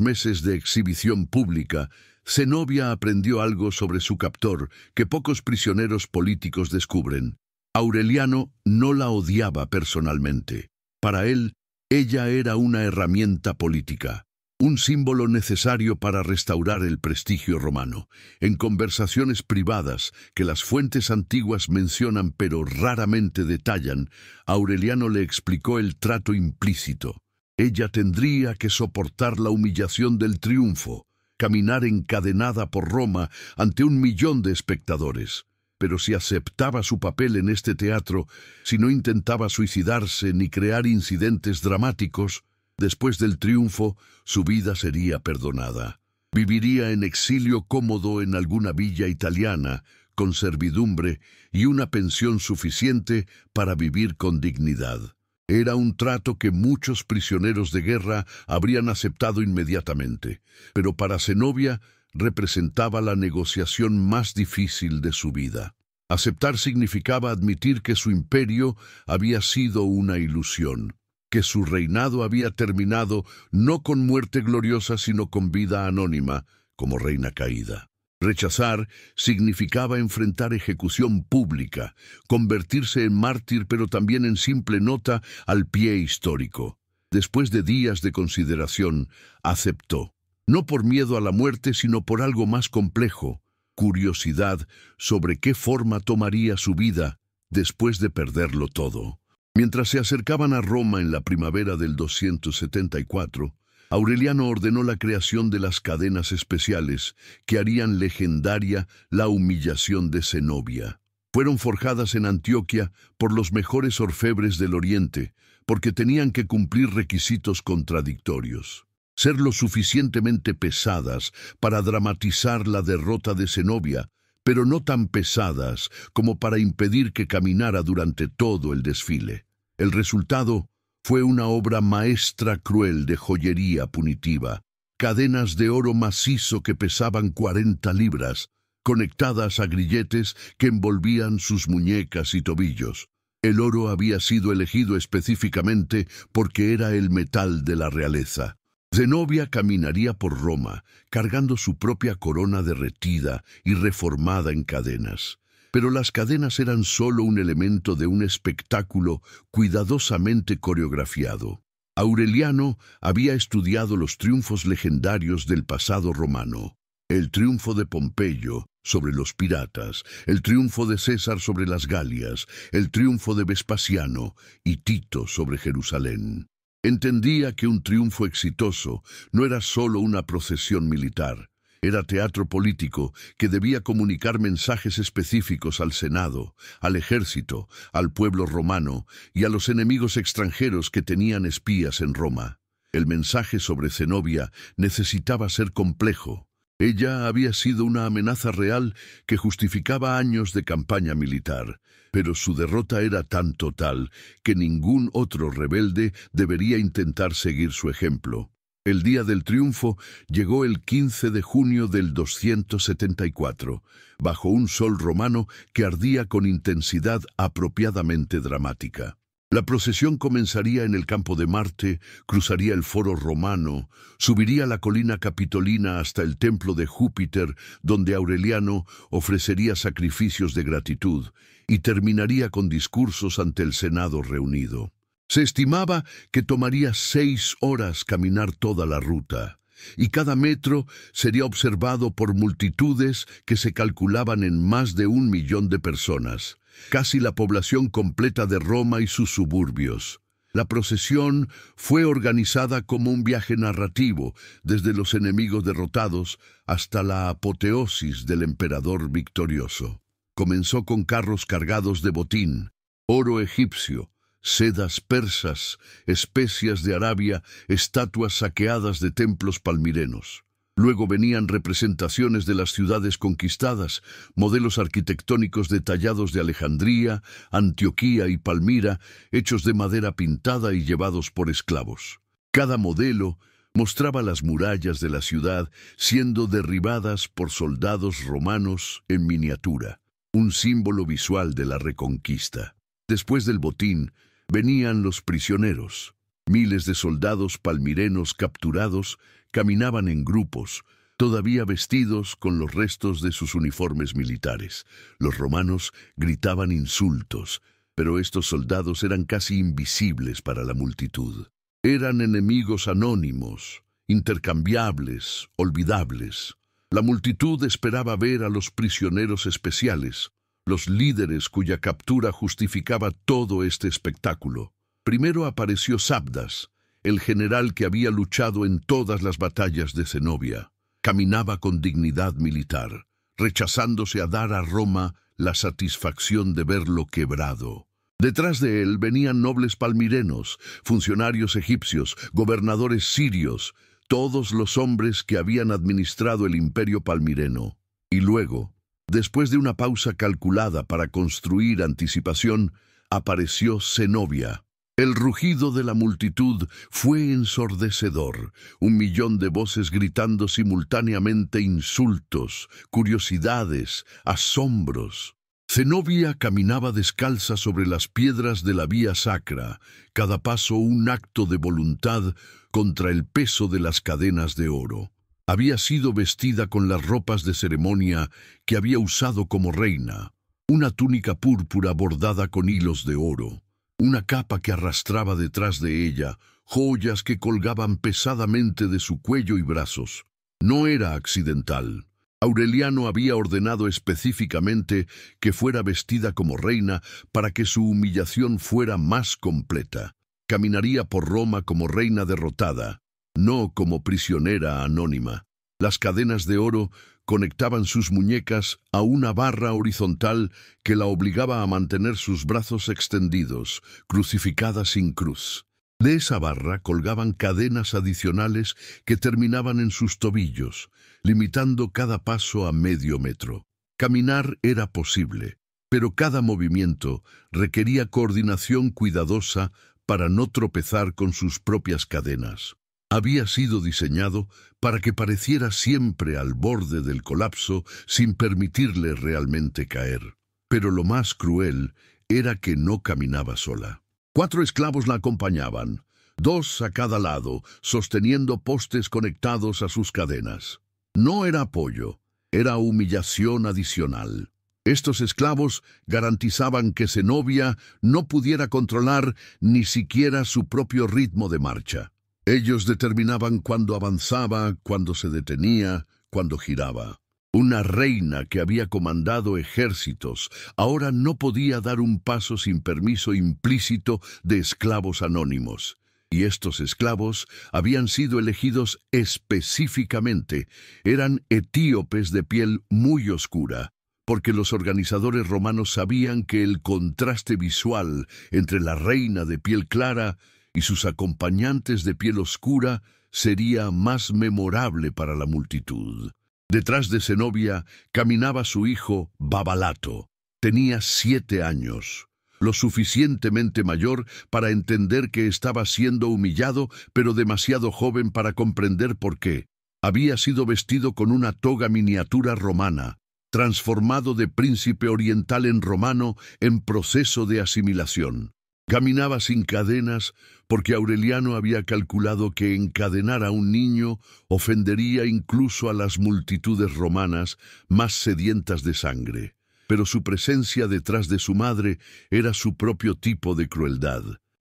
meses de exhibición pública, Zenobia aprendió algo sobre su captor que pocos prisioneros políticos descubren. Aureliano no la odiaba personalmente. Para él, ella era una herramienta política, un símbolo necesario para restaurar el prestigio romano. En conversaciones privadas que las fuentes antiguas mencionan pero raramente detallan, Aureliano le explicó el trato implícito. Ella tendría que soportar la humillación del triunfo, caminar encadenada por Roma ante 1 millón de espectadores. Pero si aceptaba su papel en este teatro, si no intentaba suicidarse ni crear incidentes dramáticos, después del triunfo, su vida sería perdonada. Viviría en exilio cómodo en alguna villa italiana, con servidumbre y una pensión suficiente para vivir con dignidad. Era un trato que muchos prisioneros de guerra habrían aceptado inmediatamente, pero para Zenobia representaba la negociación más difícil de su vida. Aceptar significaba admitir que su imperio había sido una ilusión, que su reinado había terminado no con muerte gloriosa sino con vida anónima, como reina caída. Rechazar significaba enfrentar ejecución pública, convertirse en mártir pero también en simple nota al pie histórico. Después de días de consideración, aceptó. No por miedo a la muerte, sino por algo más complejo, curiosidad sobre qué forma tomaría su vida después de perderlo todo. Mientras se acercaban a Roma en la primavera del 274, Aureliano ordenó la creación de las cadenas especiales que harían legendaria la humillación de Zenobia. Fueron forjadas en Antioquia por los mejores orfebres del Oriente, porque tenían que cumplir requisitos contradictorios. Ser lo suficientemente pesadas para dramatizar la derrota de Zenobia, pero no tan pesadas como para impedir que caminara durante todo el desfile. El resultado fue una obra maestra cruel de joyería punitiva, cadenas de oro macizo que pesaban 40 libras, conectadas a grilletes que envolvían sus muñecas y tobillos. El oro había sido elegido específicamente porque era el metal de la realeza. Zenobia caminaría por Roma, cargando su propia corona derretida y reformada en cadenas. Pero las cadenas eran solo un elemento de un espectáculo cuidadosamente coreografiado. Aureliano había estudiado los triunfos legendarios del pasado romano. El triunfo de Pompeyo sobre los piratas, el triunfo de César sobre las Galias, el triunfo de Vespasiano y Tito sobre Jerusalén. Entendía que un triunfo exitoso no era solo una procesión militar. Era teatro político que debía comunicar mensajes específicos al Senado, al ejército, al pueblo romano y a los enemigos extranjeros que tenían espías en Roma. El mensaje sobre Zenobia necesitaba ser complejo, Ella había sido una amenaza real que justificaba años de campaña militar, pero su derrota era tan total que ningún otro rebelde debería intentar seguir su ejemplo. El día del triunfo llegó el 15 de junio del 274, bajo un sol romano que ardía con intensidad apropiadamente dramática. La procesión comenzaría en el campo de Marte, cruzaría el foro romano, subiría la colina capitolina hasta el templo de Júpiter, donde Aureliano ofrecería sacrificios de gratitud, y terminaría con discursos ante el Senado reunido. Se estimaba que tomaría 6 horas caminar toda la ruta, y cada metro sería observado por multitudes que se calculaban en más de 1 millón de personas, casi la población completa de Roma y sus suburbios. La procesión fue organizada como un viaje narrativo, desde los enemigos derrotados hasta la apoteosis del emperador victorioso. Comenzó con carros cargados de botín, oro egipcio, sedas persas, especias de Arabia, estatuas saqueadas de templos palmirenos. Luego venían representaciones de las ciudades conquistadas, modelos arquitectónicos detallados de Alejandría, Antioquía y Palmira, hechos de madera pintada y llevados por esclavos. Cada modelo mostraba las murallas de la ciudad siendo derribadas por soldados romanos en miniatura, un símbolo visual de la reconquista. Después del botín, venían los prisioneros. Miles de soldados palmirenos capturados caminaban en grupos, todavía vestidos con los restos de sus uniformes militares. Los romanos gritaban insultos, pero estos soldados eran casi invisibles para la multitud. Eran enemigos anónimos, intercambiables, olvidables. La multitud esperaba ver a los prisioneros especiales, los líderes cuya captura justificaba todo este espectáculo. Primero apareció Sabdas, el general que había luchado en todas las batallas de Zenobia. Caminaba con dignidad militar, rechazándose a dar a Roma la satisfacción de verlo quebrado. Detrás de él venían nobles palmirenos, funcionarios egipcios, gobernadores sirios, todos los hombres que habían administrado el imperio palmireno. Y luego, después de una pausa calculada para construir anticipación, apareció Zenobia. El rugido de la multitud fue ensordecedor, 1 millón de voces gritando simultáneamente insultos, curiosidades, asombros. Zenobia caminaba descalza sobre las piedras de la vía sacra, cada paso un acto de voluntad contra el peso de las cadenas de oro. Había sido vestida con las ropas de ceremonia que había usado como reina, una túnica púrpura bordada con hilos de oro, una capa que arrastraba detrás de ella, joyas que colgaban pesadamente de su cuello y brazos. No era accidental. Aureliano había ordenado específicamente que fuera vestida como reina para que su humillación fuera más completa. Caminaría por Roma como reina derrotada, no como prisionera anónima. Las cadenas de oro conectaban sus muñecas a una barra horizontal que la obligaba a mantener sus brazos extendidos, crucificada sin cruz. De esa barra colgaban cadenas adicionales que terminaban en sus tobillos, limitando cada paso a medio metro. Caminar era posible, pero cada movimiento requería coordinación cuidadosa para no tropezar con sus propias cadenas. Había sido diseñado para que pareciera siempre al borde del colapso sin permitirle realmente caer. Pero lo más cruel era que no caminaba sola. 4 esclavos la acompañaban, 2 a cada lado, sosteniendo postes conectados a sus cadenas. No era apoyo, era humillación adicional. Estos esclavos garantizaban que Zenobia no pudiera controlar ni siquiera su propio ritmo de marcha. Ellos determinaban cuándo avanzaba, cuándo se detenía, cuándo giraba. Una reina que había comandado ejércitos ahora no podía dar un paso sin permiso implícito de esclavos anónimos. Y estos esclavos habían sido elegidos específicamente. Eran etíopes de piel muy oscura, porque los organizadores romanos sabían que el contraste visual entre la reina de piel clara y sus acompañantes de piel oscura sería más memorable para la multitud. Detrás de Zenobia caminaba su hijo Babalato. Tenía 7 años, lo suficientemente mayor para entender que estaba siendo humillado, pero demasiado joven para comprender por qué. Había sido vestido con una toga miniatura romana, transformado de príncipe oriental en romano en proceso de asimilación. Caminaba sin cadenas porque Aureliano había calculado que encadenar a un niño ofendería incluso a las multitudes romanas más sedientas de sangre. Pero su presencia detrás de su madre era su propio tipo de crueldad.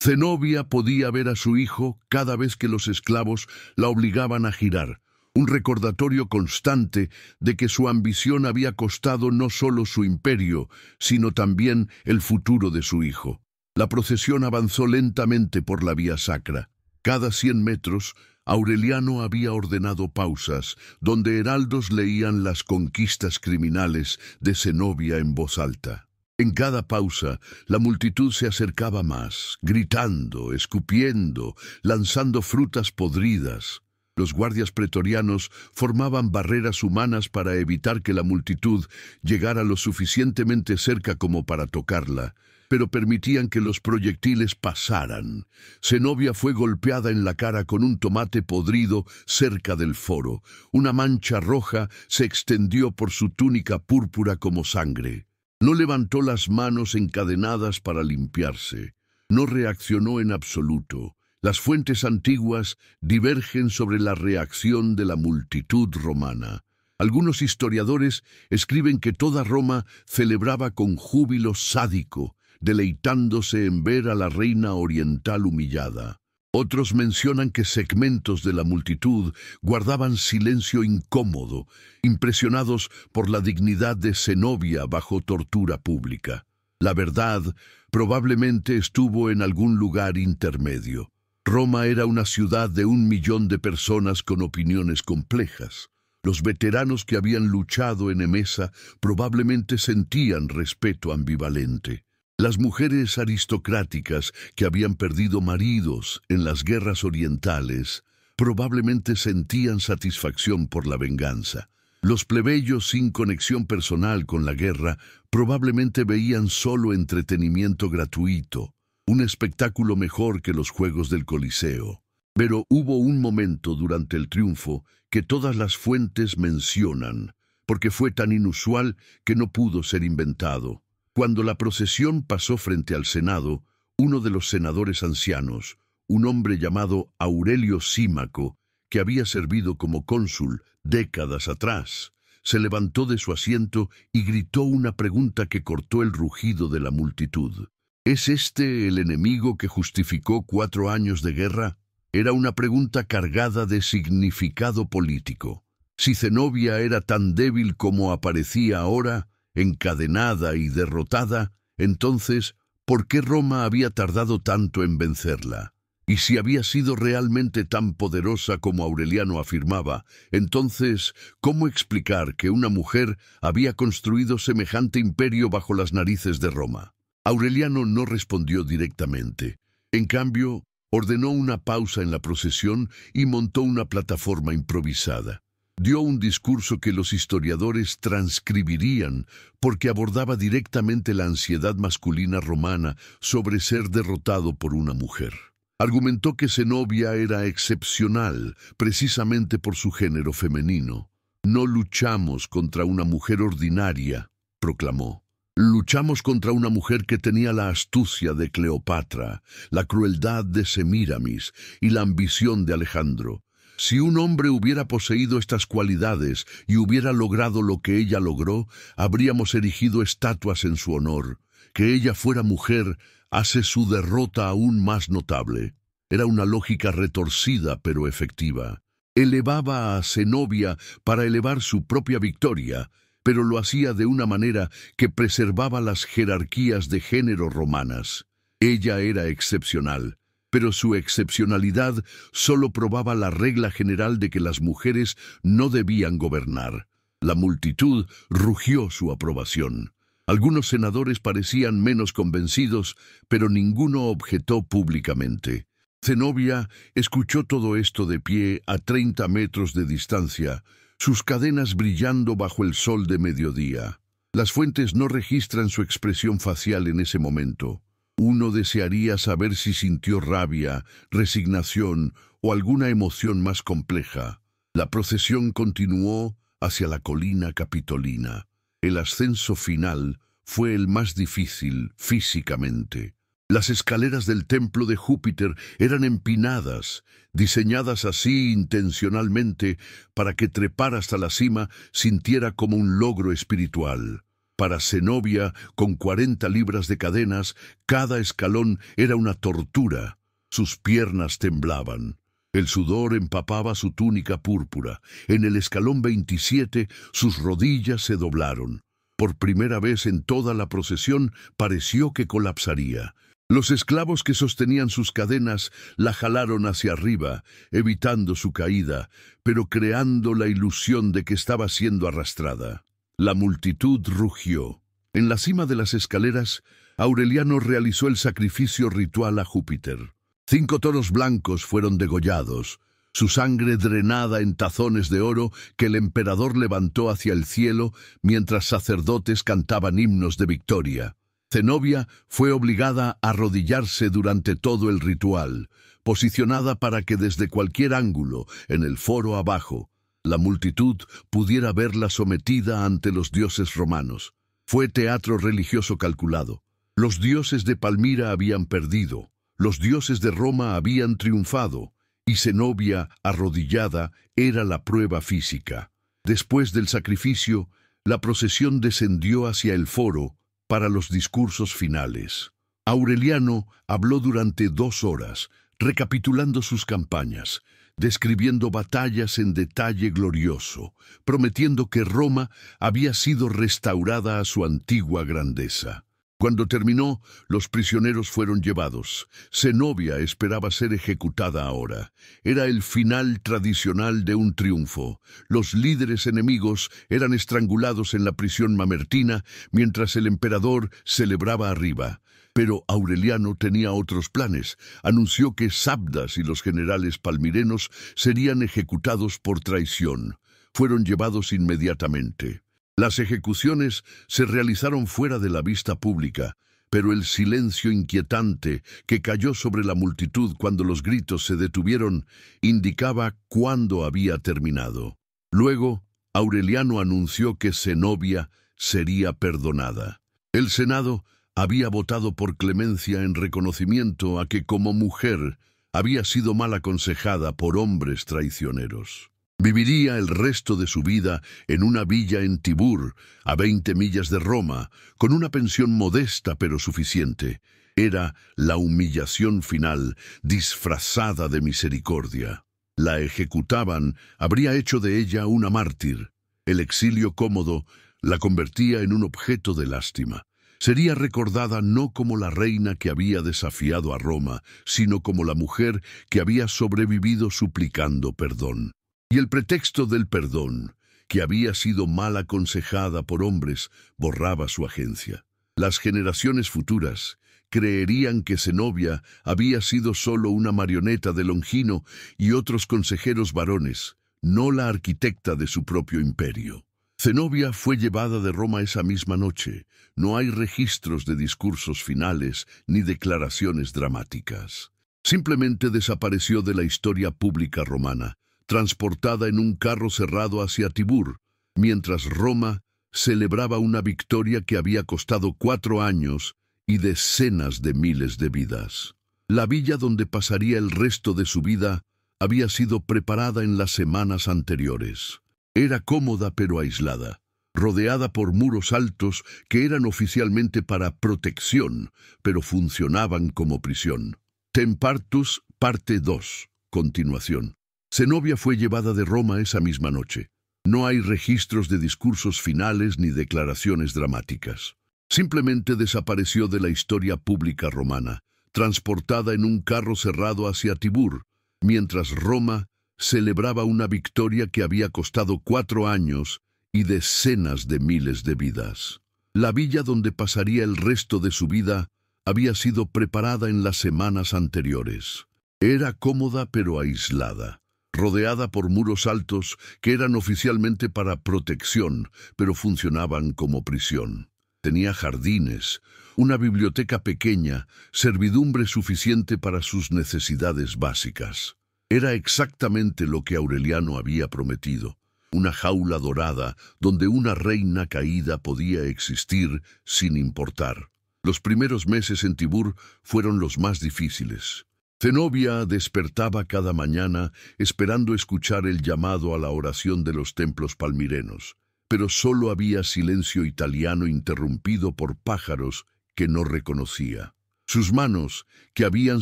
Zenobia podía ver a su hijo cada vez que los esclavos la obligaban a girar, un recordatorio constante de que su ambición había costado no solo su imperio, sino también el futuro de su hijo. La procesión avanzó lentamente por la vía sacra. Cada 100 metros, Aureliano había ordenado pausas, donde heraldos leían las conquistas criminales de Zenobia en voz alta. En cada pausa, la multitud se acercaba más, gritando, escupiendo, lanzando frutas podridas. Los guardias pretorianos formaban barreras humanas para evitar que la multitud llegara lo suficientemente cerca como para tocarla, pero permitían que los proyectiles pasaran. Zenobia fue golpeada en la cara con un tomate podrido cerca del foro. Una mancha roja se extendió por su túnica púrpura como sangre. No levantó las manos encadenadas para limpiarse. No reaccionó en absoluto. Las fuentes antiguas divergen sobre la reacción de la multitud romana. Algunos historiadores escriben que toda Roma celebraba con júbilo sádico, deleitándose en ver a la reina oriental humillada. Otros mencionan que segmentos de la multitud guardaban silencio incómodo, impresionados por la dignidad de Zenobia bajo tortura pública. La verdad probablemente estuvo en algún lugar intermedio. Roma era una ciudad de 1 millón de personas con opiniones complejas. Los veteranos que habían luchado en Emesa probablemente sentían respeto ambivalente. Las mujeres aristocráticas que habían perdido maridos en las guerras orientales probablemente sentían satisfacción por la venganza. Los plebeyos sin conexión personal con la guerra probablemente veían solo entretenimiento gratuito, un espectáculo mejor que los juegos del Coliseo. Pero hubo un momento durante el triunfo que todas las fuentes mencionan, porque fue tan inusual que no pudo ser inventado. Cuando la procesión pasó frente al Senado, uno de los senadores ancianos, un hombre llamado Aurelio Símaco, que había servido como cónsul décadas atrás, se levantó de su asiento y gritó una pregunta que cortó el rugido de la multitud. ¿Es este el enemigo que justificó 4 años de guerra? Era una pregunta cargada de significado político. Si Zenobia era tan débil como aparecía ahora, encadenada y derrotada, entonces, ¿por qué Roma había tardado tanto en vencerla? Y si había sido realmente tan poderosa como Aureliano afirmaba, entonces, ¿cómo explicar que una mujer había construido semejante imperio bajo las narices de Roma? Aureliano no respondió directamente. En cambio, ordenó una pausa en la procesión y montó una plataforma improvisada. Dio un discurso que los historiadores transcribirían porque abordaba directamente la ansiedad masculina romana sobre ser derrotado por una mujer. Argumentó que Zenobia era excepcional precisamente por su género femenino. No luchamos contra una mujer ordinaria, proclamó. Luchamos contra una mujer que tenía la astucia de Cleopatra, la crueldad de Semíramis y la ambición de Alejandro. Si un hombre hubiera poseído estas cualidades y hubiera logrado lo que ella logró, habríamos erigido estatuas en su honor. Que ella fuera mujer hace su derrota aún más notable. Era una lógica retorcida pero efectiva. Elevaba a Zenobia para elevar su propia victoria, pero lo hacía de una manera que preservaba las jerarquías de género romanas. Ella era excepcional, pero su excepcionalidad solo probaba la regla general de que las mujeres no debían gobernar. La multitud rugió su aprobación. Algunos senadores parecían menos convencidos, pero ninguno objetó públicamente. Zenobia escuchó todo esto de pie a 30 metros de distancia, sus cadenas brillando bajo el sol de mediodía. Las fuentes no registran su expresión facial en ese momento. Uno desearía saber si sintió rabia, resignación o alguna emoción más compleja. La procesión continuó hacia la colina capitolina. El ascenso final fue el más difícil físicamente. Las escaleras del templo de Júpiter eran empinadas, diseñadas así intencionalmente para que trepar hasta la cima sintiera como un logro espiritual. Para Zenobia, con 40 libras de cadenas, cada escalón era una tortura. Sus piernas temblaban. El sudor empapaba su túnica púrpura. En el escalón 27, sus rodillas se doblaron. Por primera vez en toda la procesión, pareció que colapsaría. Los esclavos que sostenían sus cadenas la jalaron hacia arriba, evitando su caída, pero creando la ilusión de que estaba siendo arrastrada. La multitud rugió. En la cima de las escaleras, Aureliano realizó el sacrificio ritual a Júpiter. 5 toros blancos fueron degollados, su sangre drenada en tazones de oro que el emperador levantó hacia el cielo mientras sacerdotes cantaban himnos de victoria. Zenobia fue obligada a arrodillarse durante todo el ritual, posicionada para que desde cualquier ángulo, en el foro abajo, la multitud pudiera verla sometida ante los dioses romanos. Fue teatro religioso calculado. Los dioses de Palmira habían perdido, los dioses de Roma habían triunfado, y Zenobia, arrodillada, era la prueba física. Después del sacrificio, la procesión descendió hacia el foro para los discursos finales. Aureliano habló durante 2 horas, recapitulando sus campañas, describiendo batallas en detalle glorioso, prometiendo que Roma había sido restaurada a su antigua grandeza. Cuando terminó, los prisioneros fueron llevados. Zenobia esperaba ser ejecutada ahora. Era el final tradicional de un triunfo. Los líderes enemigos eran estrangulados en la prisión mamertina, mientras el emperador celebraba arriba. Pero Aureliano tenía otros planes. Anunció que Sabdas y los generales palmirenos serían ejecutados por traición. Fueron llevados inmediatamente. Las ejecuciones se realizaron fuera de la vista pública, pero el silencio inquietante que cayó sobre la multitud cuando los gritos se detuvieron indicaba cuándo había terminado. Luego, Aureliano anunció que Zenobia sería perdonada. El Senado había votado por clemencia en reconocimiento a que como mujer había sido mal aconsejada por hombres traicioneros. Viviría el resto de su vida en una villa en Tibur, a 20 millas de Roma, con una pensión modesta pero suficiente. Era la humillación final, disfrazada de misericordia. La ejecutaban, habría hecho de ella una mártir. El exilio cómodo la convertía en un objeto de lástima. Sería recordada no como la reina que había desafiado a Roma, sino como la mujer que había sobrevivido suplicando perdón. Y el pretexto del perdón, que había sido mal aconsejada por hombres, borraba su agencia. Las generaciones futuras creerían que Zenobia había sido solo una marioneta de Longino y otros consejeros varones, no la arquitecta de su propio imperio. Zenobia fue llevada de Roma esa misma noche. No hay registros de discursos finales ni declaraciones dramáticas. Simplemente desapareció de la historia pública romana, transportada en un carro cerrado hacia Tibur, mientras Roma celebraba una victoria que había costado 4 años y decenas de miles de vidas. La villa donde pasaría el resto de su vida había sido preparada en las semanas anteriores. Era cómoda pero aislada, rodeada por muros altos que eran oficialmente para protección, pero funcionaban como prisión. Tempartus, parte 2, continuación. Zenobia fue llevada de Roma esa misma noche. No hay registros de discursos finales ni declaraciones dramáticas. Simplemente desapareció de la historia pública romana, transportada en un carro cerrado hacia Tibur, mientras Roma celebraba una victoria que había costado 4 años y decenas de miles de vidas. La villa donde pasaría el resto de su vida había sido preparada en las semanas anteriores. Era cómoda pero aislada, rodeada por muros altos que eran oficialmente para protección, pero funcionaban como prisión. Tenía jardines, una biblioteca pequeña, servidumbre suficiente para sus necesidades básicas. Era exactamente lo que Aureliano había prometido, una jaula dorada donde una reina caída podía existir sin importar. Los primeros meses en Tibur fueron los más difíciles. Zenobia despertaba cada mañana esperando escuchar el llamado a la oración de los templos palmirenos, pero solo había silencio italiano interrumpido por pájaros que no reconocía. Sus manos, que habían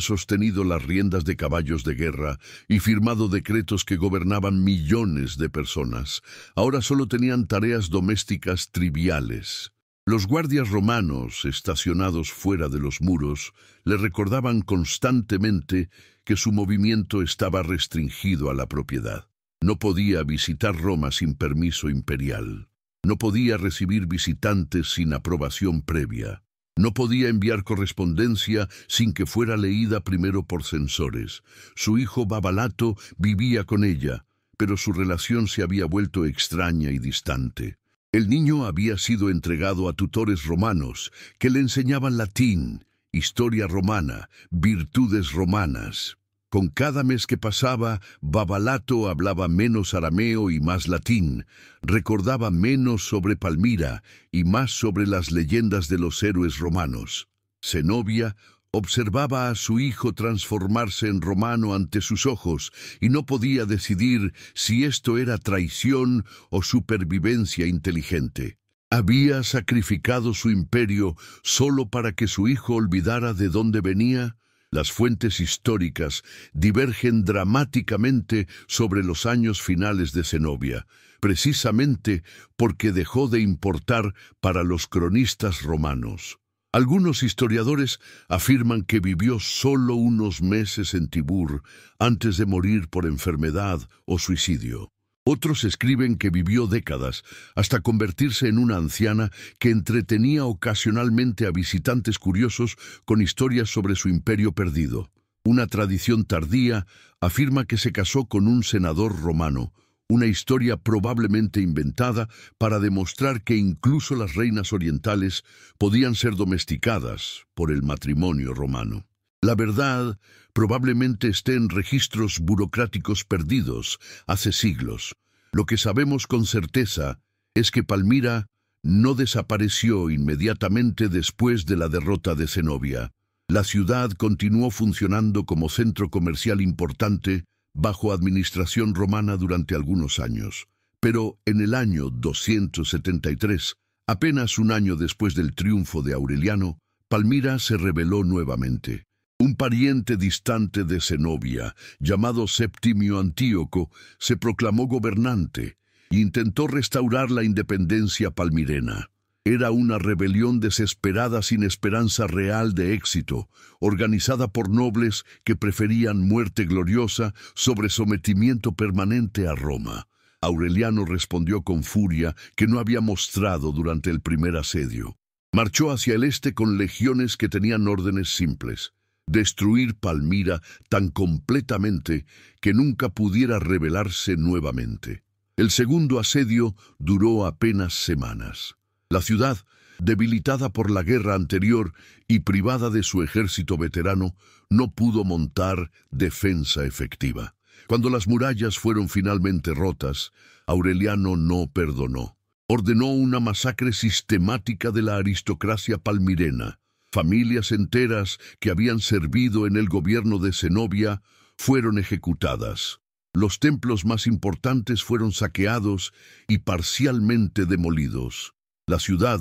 sostenido las riendas de caballos de guerra y firmado decretos que gobernaban millones de personas, ahora solo tenían tareas domésticas triviales. Los guardias romanos, estacionados fuera de los muros, le recordaban constantemente que su movimiento estaba restringido a la propiedad. No podía visitar Roma sin permiso imperial. No podía recibir visitantes sin aprobación previa. No podía enviar correspondencia sin que fuera leída primero por censores. Su hijo Babalato vivía con ella, pero su relación se había vuelto extraña y distante. El niño había sido entregado a tutores romanos que le enseñaban latín, historia romana, virtudes romanas. Con cada mes que pasaba, Babalato hablaba menos arameo y más latín, recordaba menos sobre Palmira y más sobre las leyendas de los héroes romanos. Zenobia observaba a su hijo transformarse en romano ante sus ojos y no podía decidir si esto era traición o supervivencia inteligente. ¿Había sacrificado su imperio solo para que su hijo olvidara de dónde venía? Las fuentes históricas divergen dramáticamente sobre los años finales de Zenobia, precisamente porque dejó de importar para los cronistas romanos. Algunos historiadores afirman que vivió solo unos meses en Tibur antes de morir por enfermedad o suicidio. Otros escriben que vivió décadas hasta convertirse en una anciana que entretenía ocasionalmente a visitantes curiosos con historias sobre su imperio perdido. Una tradición tardía afirma que se casó con un senador romano, una historia probablemente inventada para demostrar que incluso las reinas orientales podían ser domesticadas por el matrimonio romano. La verdad probablemente esté en registros burocráticos perdidos hace siglos. Lo que sabemos con certeza es que Palmira no desapareció inmediatamente después de la derrota de Zenobia. La ciudad continuó funcionando como centro comercial importante bajo administración romana durante algunos años. Pero en el año 273, apenas un año después del triunfo de Aureliano, Palmira se rebeló nuevamente. Un pariente distante de Zenobia, llamado Septimio Antíoco, se proclamó gobernante e intentó restaurar la independencia palmirena. Era una rebelión desesperada sin esperanza real de éxito, organizada por nobles que preferían muerte gloriosa sobre sometimiento permanente a Roma. Aureliano respondió con furia que no había mostrado durante el primer asedio. Marchó hacia el este con legiones que tenían órdenes simples: destruir Palmira tan completamente que nunca pudiera rebelarse nuevamente. El segundo asedio duró apenas semanas. La ciudad, debilitada por la guerra anterior y privada de su ejército veterano, no pudo montar defensa efectiva. Cuando las murallas fueron finalmente rotas, Aureliano no perdonó. Ordenó una masacre sistemática de la aristocracia palmirena. Familias enteras que habían servido en el gobierno de Zenobia fueron ejecutadas. Los templos más importantes fueron saqueados y parcialmente demolidos. La ciudad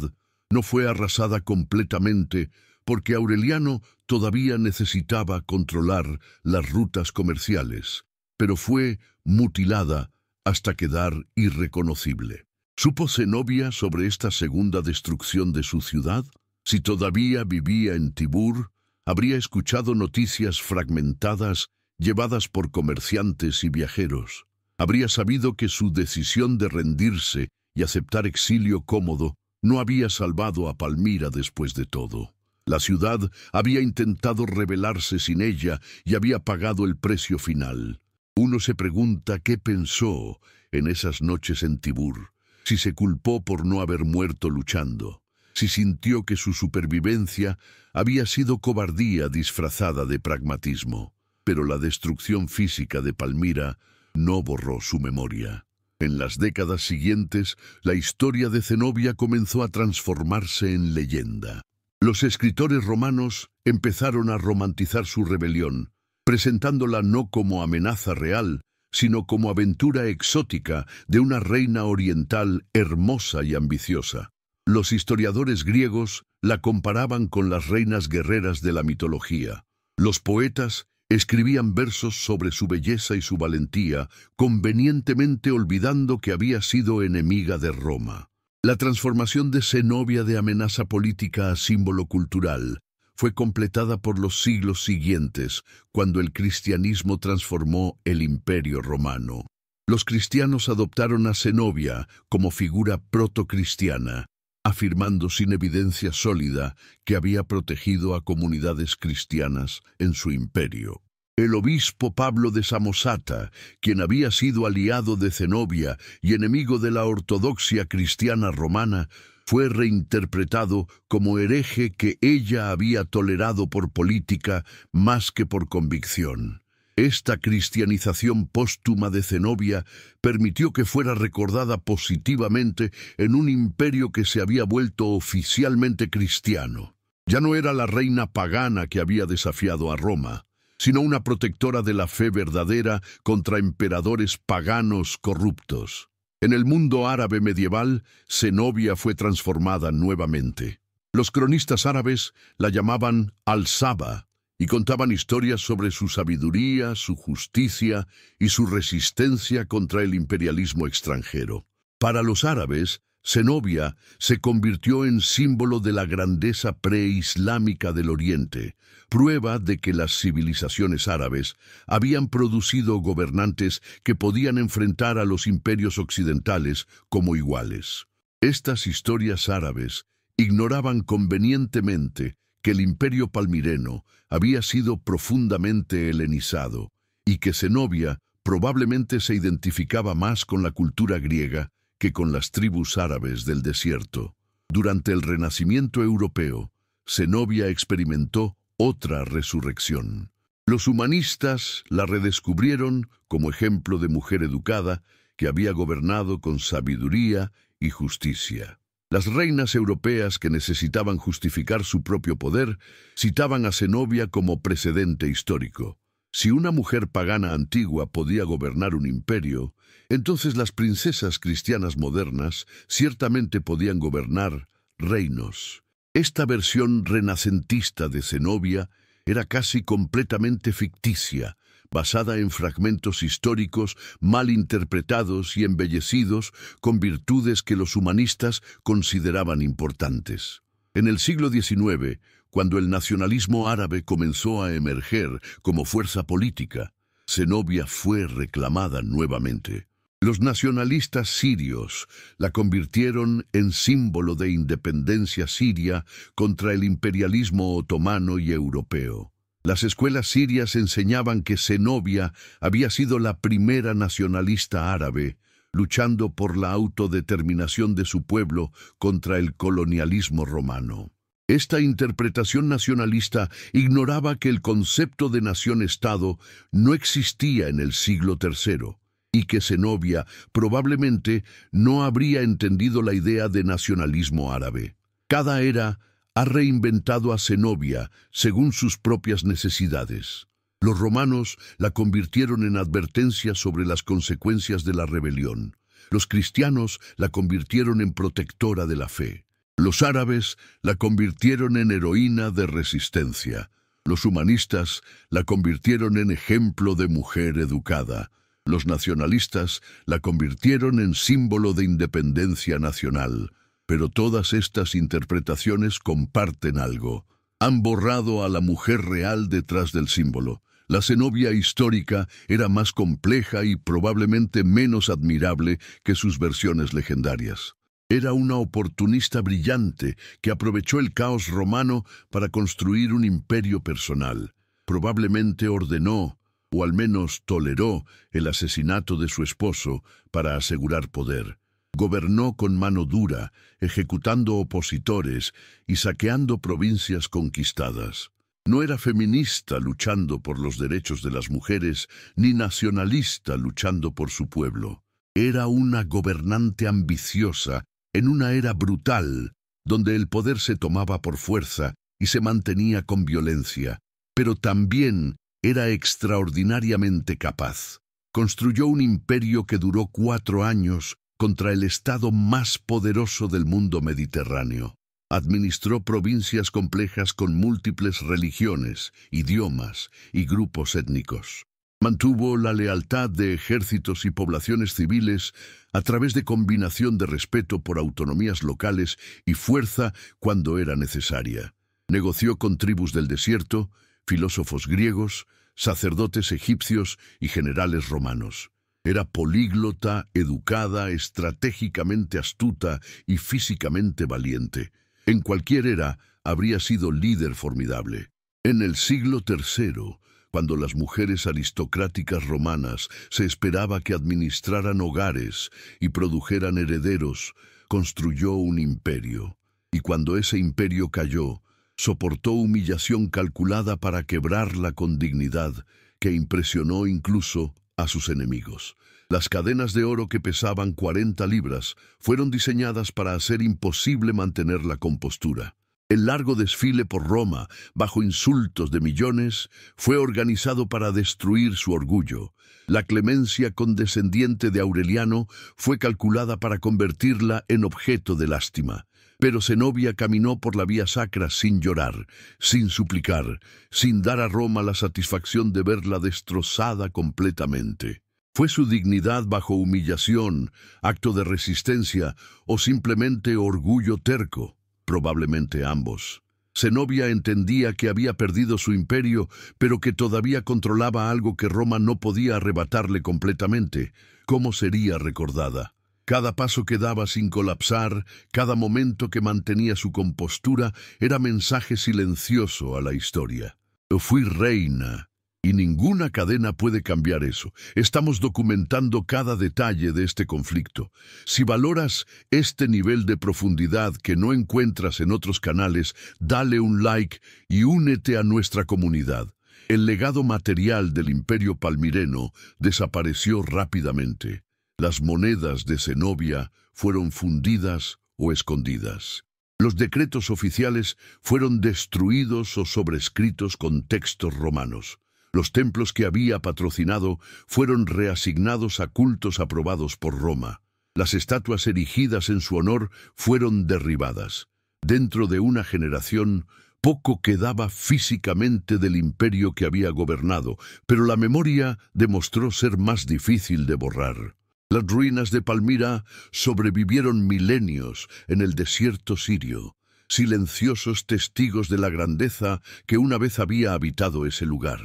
no fue arrasada completamente porque Aureliano todavía necesitaba controlar las rutas comerciales, pero fue mutilada hasta quedar irreconocible. ¿Supo Zenobia sobre esta segunda destrucción de su ciudad? Si todavía vivía en Tibur, habría escuchado noticias fragmentadas llevadas por comerciantes y viajeros. Habría sabido que su decisión de rendirse y aceptar exilio cómodo no había salvado a Palmira después de todo. La ciudad había intentado rebelarse sin ella y había pagado el precio final. Uno se pregunta qué pensó en esas noches en Tibur, si se culpó por no haber muerto luchando, si sintió que su supervivencia había sido cobardía disfrazada de pragmatismo. Pero la destrucción física de Palmira no borró su memoria. En las décadas siguientes, la historia de Zenobia comenzó a transformarse en leyenda. Los escritores romanos empezaron a romantizar su rebelión, presentándola no como amenaza real, sino como aventura exótica de una reina oriental hermosa y ambiciosa. Los historiadores griegos la comparaban con las reinas guerreras de la mitología. Los poetas escribían versos sobre su belleza y su valentía, convenientemente olvidando que había sido enemiga de Roma. La transformación de Zenobia de amenaza política a símbolo cultural fue completada por los siglos siguientes, cuando el cristianismo transformó el Imperio Romano. Los cristianos adoptaron a Zenobia como figura protocristiana, afirmando sin evidencia sólida que había protegido a comunidades cristianas en su imperio. El obispo Pablo de Samosata, quien había sido aliado de Zenobia y enemigo de la ortodoxia cristiana romana, fue reinterpretado como hereje que ella había tolerado por política más que por convicción. Esta cristianización póstuma de Zenobia permitió que fuera recordada positivamente en un imperio que se había vuelto oficialmente cristiano. Ya no era la reina pagana que había desafiado a Roma, sino una protectora de la fe verdadera contra emperadores paganos corruptos. En el mundo árabe medieval, Zenobia fue transformada nuevamente. Los cronistas árabes la llamaban Al-Saba, y contaban historias sobre su sabiduría, su justicia y su resistencia contra el imperialismo extranjero. Para los árabes, Zenobia se convirtió en símbolo de la grandeza preislámica del Oriente, prueba de que las civilizaciones árabes habían producido gobernantes que podían enfrentar a los imperios occidentales como iguales. Estas historias árabes ignoraban convenientemente que el imperio palmireno había sido profundamente helenizado y que Zenobia probablemente se identificaba más con la cultura griega que con las tribus árabes del desierto. Durante el Renacimiento europeo, Zenobia experimentó otra resurrección. Los humanistas la redescubrieron como ejemplo de mujer educada que había gobernado con sabiduría y justicia. Las reinas europeas que necesitaban justificar su propio poder citaban a Zenobia como precedente histórico. Si una mujer pagana antigua podía gobernar un imperio, entonces las princesas cristianas modernas ciertamente podían gobernar reinos. Esta versión renacentista de Zenobia era casi completamente ficticia, basada en fragmentos históricos mal interpretados y embellecidos con virtudes que los humanistas consideraban importantes. En el siglo XIX, cuando el nacionalismo árabe comenzó a emerger como fuerza política, Zenobia fue reclamada nuevamente. Los nacionalistas sirios la convirtieron en símbolo de independencia siria contra el imperialismo otomano y europeo. Las escuelas sirias enseñaban que Zenobia había sido la primera nacionalista árabe, luchando por la autodeterminación de su pueblo contra el colonialismo romano. Esta interpretación nacionalista ignoraba que el concepto de nación-estado no existía en el siglo III, y que Zenobia probablemente no habría entendido la idea de nacionalismo árabe. Cada era ha reinventado a Zenobia según sus propias necesidades. Los romanos la convirtieron en advertencia sobre las consecuencias de la rebelión. Los cristianos la convirtieron en protectora de la fe. Los árabes la convirtieron en heroína de resistencia. Los humanistas la convirtieron en ejemplo de mujer educada. Los nacionalistas la convirtieron en símbolo de independencia nacional. Pero todas estas interpretaciones comparten algo. Han borrado a la mujer real detrás del símbolo. La Zenobia histórica era más compleja y probablemente menos admirable que sus versiones legendarias. Era una oportunista brillante que aprovechó el caos romano para construir un imperio personal. Probablemente ordenó, o al menos toleró el asesinato de su esposo para asegurar poder. Gobernó con mano dura, ejecutando opositores y saqueando provincias conquistadas. No era feminista luchando por los derechos de las mujeres, ni nacionalista luchando por su pueblo. Era una gobernante ambiciosa en una era brutal, donde el poder se tomaba por fuerza y se mantenía con violencia, pero también era extraordinariamente capaz. Construyó un imperio que duró 4 años contra el estado más poderoso del mundo mediterráneo. Administró provincias complejas con múltiples religiones, idiomas y grupos étnicos. Mantuvo la lealtad de ejércitos y poblaciones civiles a través de combinación de respeto por autonomías locales y fuerza cuando era necesaria. Negoció con tribus del desierto, filósofos griegos, sacerdotes egipcios y generales romanos. Era políglota, educada, estratégicamente astuta y físicamente valiente. En cualquier era habría sido líder formidable. En el siglo III, cuando las mujeres aristocráticas romanas se esperaba que administraran hogares y produjeran herederos, construyó un imperio. Y cuando ese imperio cayó, soportó humillación calculada para quebrarla con dignidad, que impresionó incluso a sus enemigos. Las cadenas de oro que pesaban 40 libras fueron diseñadas para hacer imposible mantener la compostura. El largo desfile por Roma, bajo insultos de millones, fue organizado para destruir su orgullo. La clemencia condescendiente de Aureliano fue calculada para convertirla en objeto de lástima. Pero Zenobia caminó por la vía sacra sin llorar, sin suplicar, sin dar a Roma la satisfacción de verla destrozada completamente. ¿Fue su dignidad bajo humillación, acto de resistencia o simplemente orgullo terco? Probablemente ambos. Zenobia entendía que había perdido su imperio, pero que todavía controlaba algo que Roma no podía arrebatarle completamente. ¿Cómo sería recordada? Cada paso que daba sin colapsar, cada momento que mantenía su compostura, era mensaje silencioso a la historia. Fui reina. Y ninguna cadena puede cambiar eso. Estamos documentando cada detalle de este conflicto. Si valoras este nivel de profundidad que no encuentras en otros canales, dale un like y únete a nuestra comunidad. El legado material del Imperio Palmireno desapareció rápidamente. Las monedas de Zenobia fueron fundidas o escondidas. Los decretos oficiales fueron destruidos o sobrescritos con textos romanos. Los templos que había patrocinado fueron reasignados a cultos aprobados por Roma. Las estatuas erigidas en su honor fueron derribadas. Dentro de una generación, poco quedaba físicamente del imperio que había gobernado, pero la memoria demostró ser más difícil de borrar. Las ruinas de Palmira sobrevivieron milenios en el desierto sirio, silenciosos testigos de la grandeza que una vez había habitado ese lugar.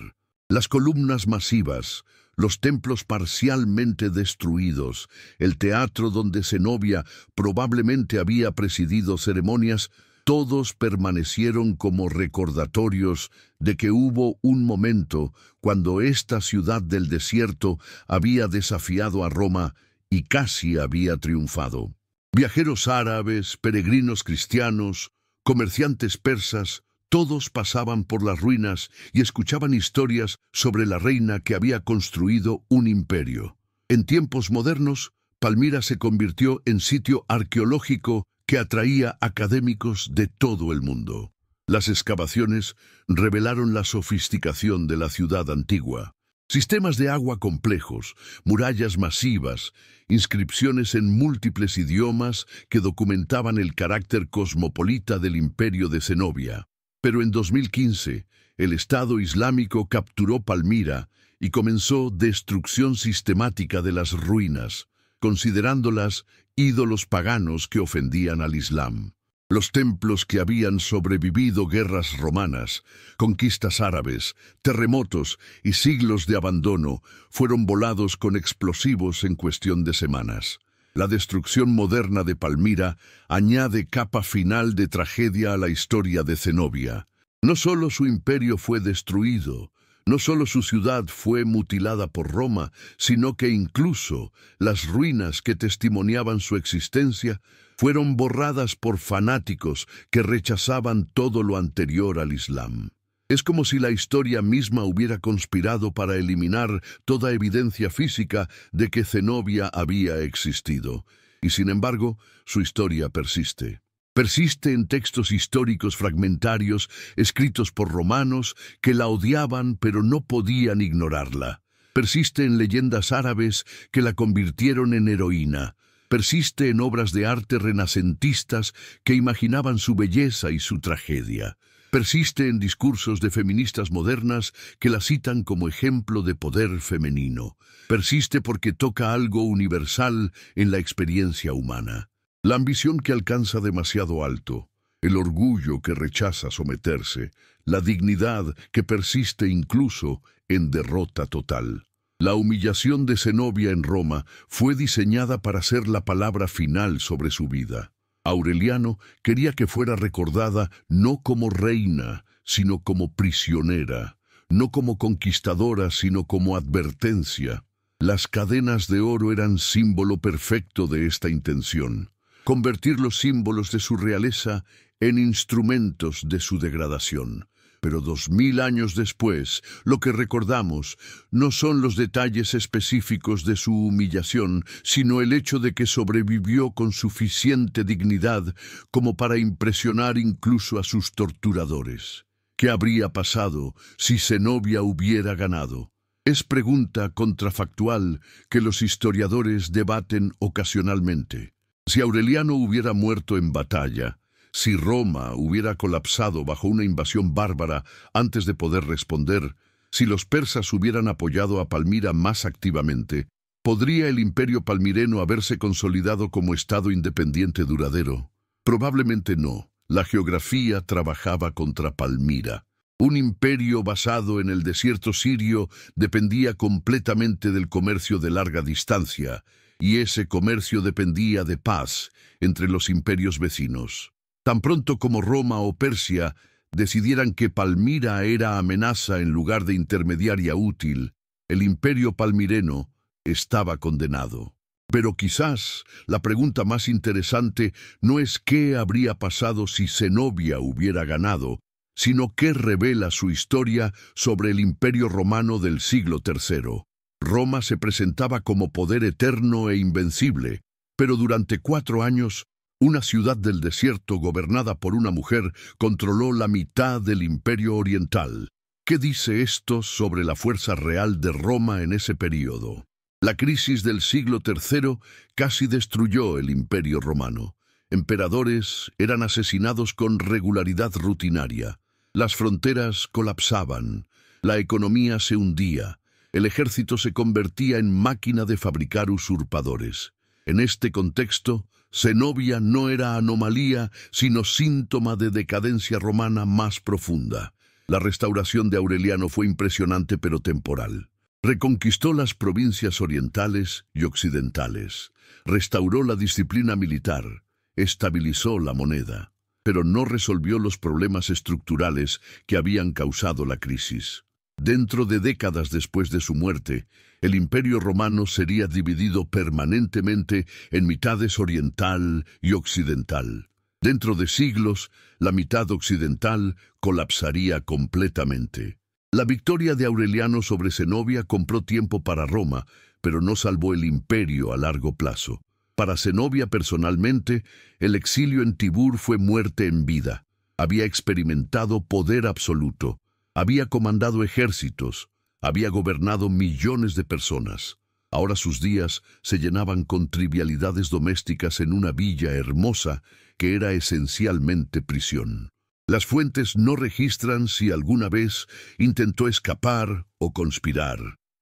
Las columnas masivas, los templos parcialmente destruidos, el teatro donde Zenobia probablemente había presidido ceremonias, todos permanecieron como recordatorios de que hubo un momento cuando esta ciudad del desierto había desafiado a Roma y casi había triunfado. Viajeros árabes, peregrinos cristianos, comerciantes persas, todos pasaban por las ruinas y escuchaban historias sobre la reina que había construido un imperio. En tiempos modernos, Palmira se convirtió en sitio arqueológico que atraía académicos de todo el mundo. Las excavaciones revelaron la sofisticación de la ciudad antigua. Sistemas de agua complejos, murallas masivas, inscripciones en múltiples idiomas que documentaban el carácter cosmopolita del imperio de Zenobia. Pero en 2015, el Estado Islámico capturó Palmira y comenzó destrucción sistemática de las ruinas, considerándolas ídolos paganos que ofendían al Islam. Los templos que habían sobrevivido guerras romanas, conquistas árabes, terremotos y siglos de abandono fueron volados con explosivos en cuestión de semanas. La destrucción moderna de Palmira añade capa final de tragedia a la historia de Zenobia. No solo su imperio fue destruido, No solo su ciudad fue mutilada por Roma, sino que incluso las ruinas que testimoniaban su existencia fueron borradas por fanáticos que rechazaban todo lo anterior al Islam. Es como si la historia misma hubiera conspirado para eliminar toda evidencia física de que Zenobia había existido. Y sin embargo, su historia persiste. Persiste en textos históricos fragmentarios escritos por romanos que la odiaban pero no podían ignorarla. Persiste en leyendas árabes que la convirtieron en heroína. Persiste en obras de arte renacentistas que imaginaban su belleza y su tragedia. Persiste en discursos de feministas modernas que la citan como ejemplo de poder femenino. Persiste porque toca algo universal en la experiencia humana. La ambición que alcanza demasiado alto, el orgullo que rechaza someterse, la dignidad que persiste incluso en derrota total. La humillación de Zenobia en Roma fue diseñada para ser la palabra final sobre su vida. Aureliano quería que fuera recordada no como reina, sino como prisionera, no como conquistadora, sino como advertencia. Las cadenas de oro eran símbolo perfecto de esta intención. Convertir los símbolos de su realeza en instrumentos de su degradación. Pero 2000 años después, lo que recordamos no son los detalles específicos de su humillación, sino el hecho de que sobrevivió con suficiente dignidad como para impresionar incluso a sus torturadores. ¿Qué habría pasado si Zenobia hubiera ganado? Es pregunta contrafactual que los historiadores debaten ocasionalmente. Si Aureliano hubiera muerto en batalla, si Roma hubiera colapsado bajo una invasión bárbara antes de poder responder, si los persas hubieran apoyado a Palmira más activamente, ¿podría el imperio palmireno haberse consolidado como estado independiente duradero? Probablemente no. La geografía trabajaba contra Palmira. Un imperio basado en el desierto sirio dependía completamente del comercio de larga distancia, y ese comercio dependía de paz entre los imperios vecinos. Tan pronto como Roma o Persia decidieran que Palmira era amenaza en lugar de intermediaria útil, el imperio palmireno estaba condenado. Pero quizás la pregunta más interesante no es qué habría pasado si Zenobia hubiera ganado, sino qué revela su historia sobre el imperio romano del siglo III. Roma se presentaba como poder eterno e invencible, pero durante 4 años, una ciudad del desierto gobernada por una mujer controló la mitad del imperio oriental. ¿Qué dice esto sobre la fuerza real de Roma en ese período? La crisis del siglo III casi destruyó el imperio romano. Emperadores eran asesinados con regularidad rutinaria. Las fronteras colapsaban. La economía se hundía. El ejército se convertía en máquina de fabricar usurpadores. En este contexto, Zenobia no era anomalía, sino síntoma de decadencia romana más profunda. La restauración de Aureliano fue impresionante pero temporal. Reconquistó las provincias orientales y occidentales. Restauró la disciplina militar. Estabilizó la moneda. Pero no resolvió los problemas estructurales que habían causado la crisis. Dentro de décadas después de su muerte, el imperio romano sería dividido permanentemente en mitades oriental y occidental. Dentro de siglos, la mitad occidental colapsaría completamente. La victoria de Aureliano sobre Zenobia compró tiempo para Roma, pero no salvó el imperio a largo plazo. Para Zenobia personalmente, el exilio en Tibur fue muerte en vida. Había experimentado poder absoluto. Había comandado ejércitos, había gobernado millones de personas. Ahora sus días se llenaban con trivialidades domésticas en una villa hermosa que era esencialmente prisión. Las fuentes no registran si alguna vez intentó escapar o conspirar.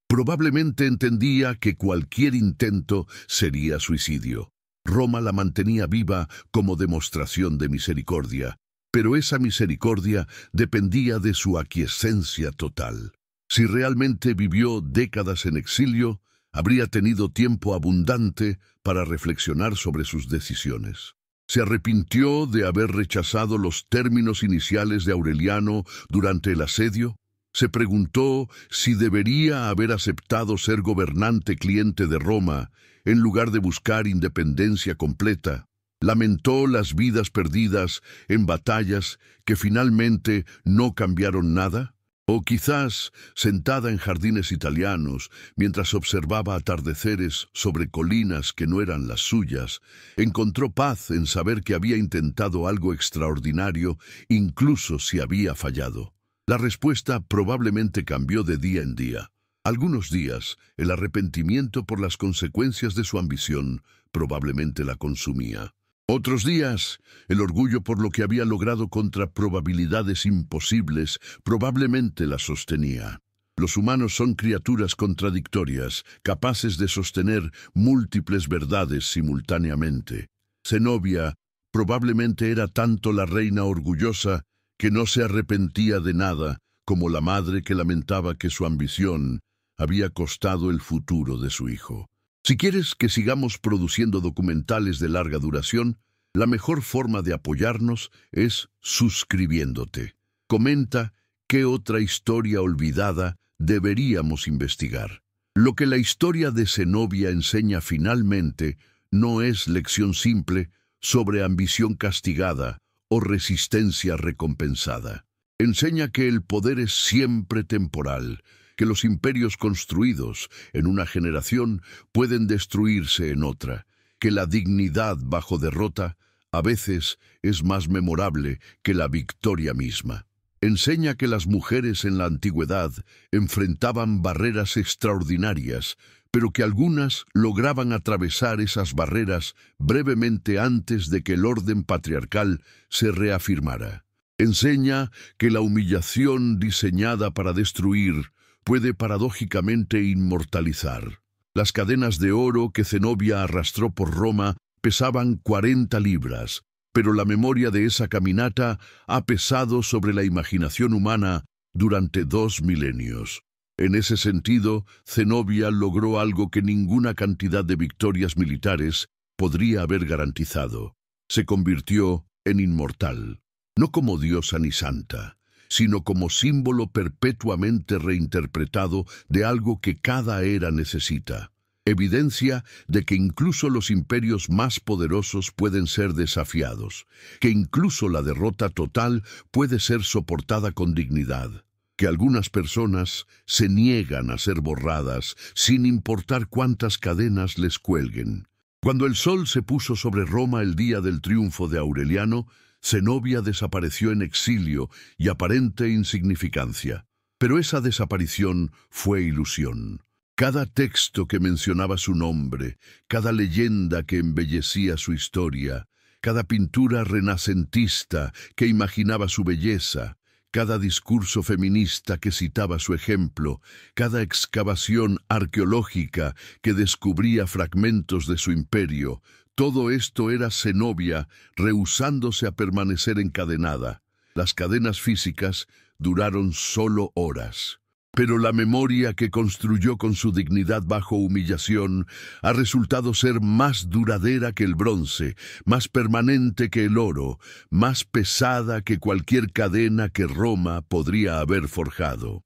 Probablemente entendía que cualquier intento sería suicidio. Roma la mantenía viva como demostración de misericordia. Pero esa misericordia dependía de su aquiescencia total. Si realmente vivió décadas en exilio, habría tenido tiempo abundante para reflexionar sobre sus decisiones. Se arrepintió de haber rechazado los términos iniciales de Aureliano durante el asedio. Se preguntó si debería haber aceptado ser gobernante cliente de Roma en lugar de buscar independencia completa. Lamentó las vidas perdidas en batallas que finalmente no cambiaron nada. O quizás, sentada en jardines italianos, mientras observaba atardeceres sobre colinas que no eran las suyas, encontró paz en saber que había intentado algo extraordinario, incluso si había fallado. La respuesta probablemente cambió de día en día. Algunos días, el arrepentimiento por las consecuencias de su ambición probablemente la consumía. Otros días, el orgullo por lo que había logrado contra probabilidades imposibles probablemente la sostenía. Los humanos son criaturas contradictorias, capaces de sostener múltiples verdades simultáneamente. Zenobia probablemente era tanto la reina orgullosa que no se arrepentía de nada, como la madre que lamentaba que su ambición había costado el futuro de su hijo. Si quieres que sigamos produciendo documentales de larga duración, la mejor forma de apoyarnos es suscribiéndote. Comenta qué otra historia olvidada deberíamos investigar. Lo que la historia de Zenobia enseña finalmente no es lección simple sobre ambición castigada o resistencia recompensada. Enseña que el poder es siempre temporal, que los imperios construidos en una generación pueden destruirse en otra, que la dignidad bajo derrota a veces es más memorable que la victoria misma. Enseña que las mujeres en la antigüedad enfrentaban barreras extraordinarias, pero que algunas lograban atravesar esas barreras brevemente antes de que el orden patriarcal se reafirmara. Enseña que la humillación diseñada para destruir puede paradójicamente inmortalizar. Las cadenas de oro que Zenobia arrastró por Roma pesaban 40 libras, pero la memoria de esa caminata ha pesado sobre la imaginación humana durante 2 milenios. En ese sentido, Zenobia logró algo que ninguna cantidad de victorias militares podría haber garantizado. Se convirtió en inmortal, no como diosa ni santa, sino como símbolo perpetuamente reinterpretado de algo que cada era necesita. Evidencia de que incluso los imperios más poderosos pueden ser desafiados, que incluso la derrota total puede ser soportada con dignidad, que algunas personas se niegan a ser borradas sin importar cuántas cadenas les cuelguen. Cuando el sol se puso sobre Roma el día del triunfo de Aureliano, Zenobia desapareció en exilio y aparente insignificancia. Pero esa desaparición fue ilusión. Cada texto que mencionaba su nombre, cada leyenda que embellecía su historia, cada pintura renacentista que imaginaba su belleza, cada discurso feminista que citaba su ejemplo, cada excavación arqueológica que descubría fragmentos de su imperio, todo esto era Zenobia rehusándose a permanecer encadenada. Las cadenas físicas duraron solo horas. Pero la memoria que construyó con su dignidad bajo humillación ha resultado ser más duradera que el bronce, más permanente que el oro, más pesada que cualquier cadena que Roma podría haber forjado.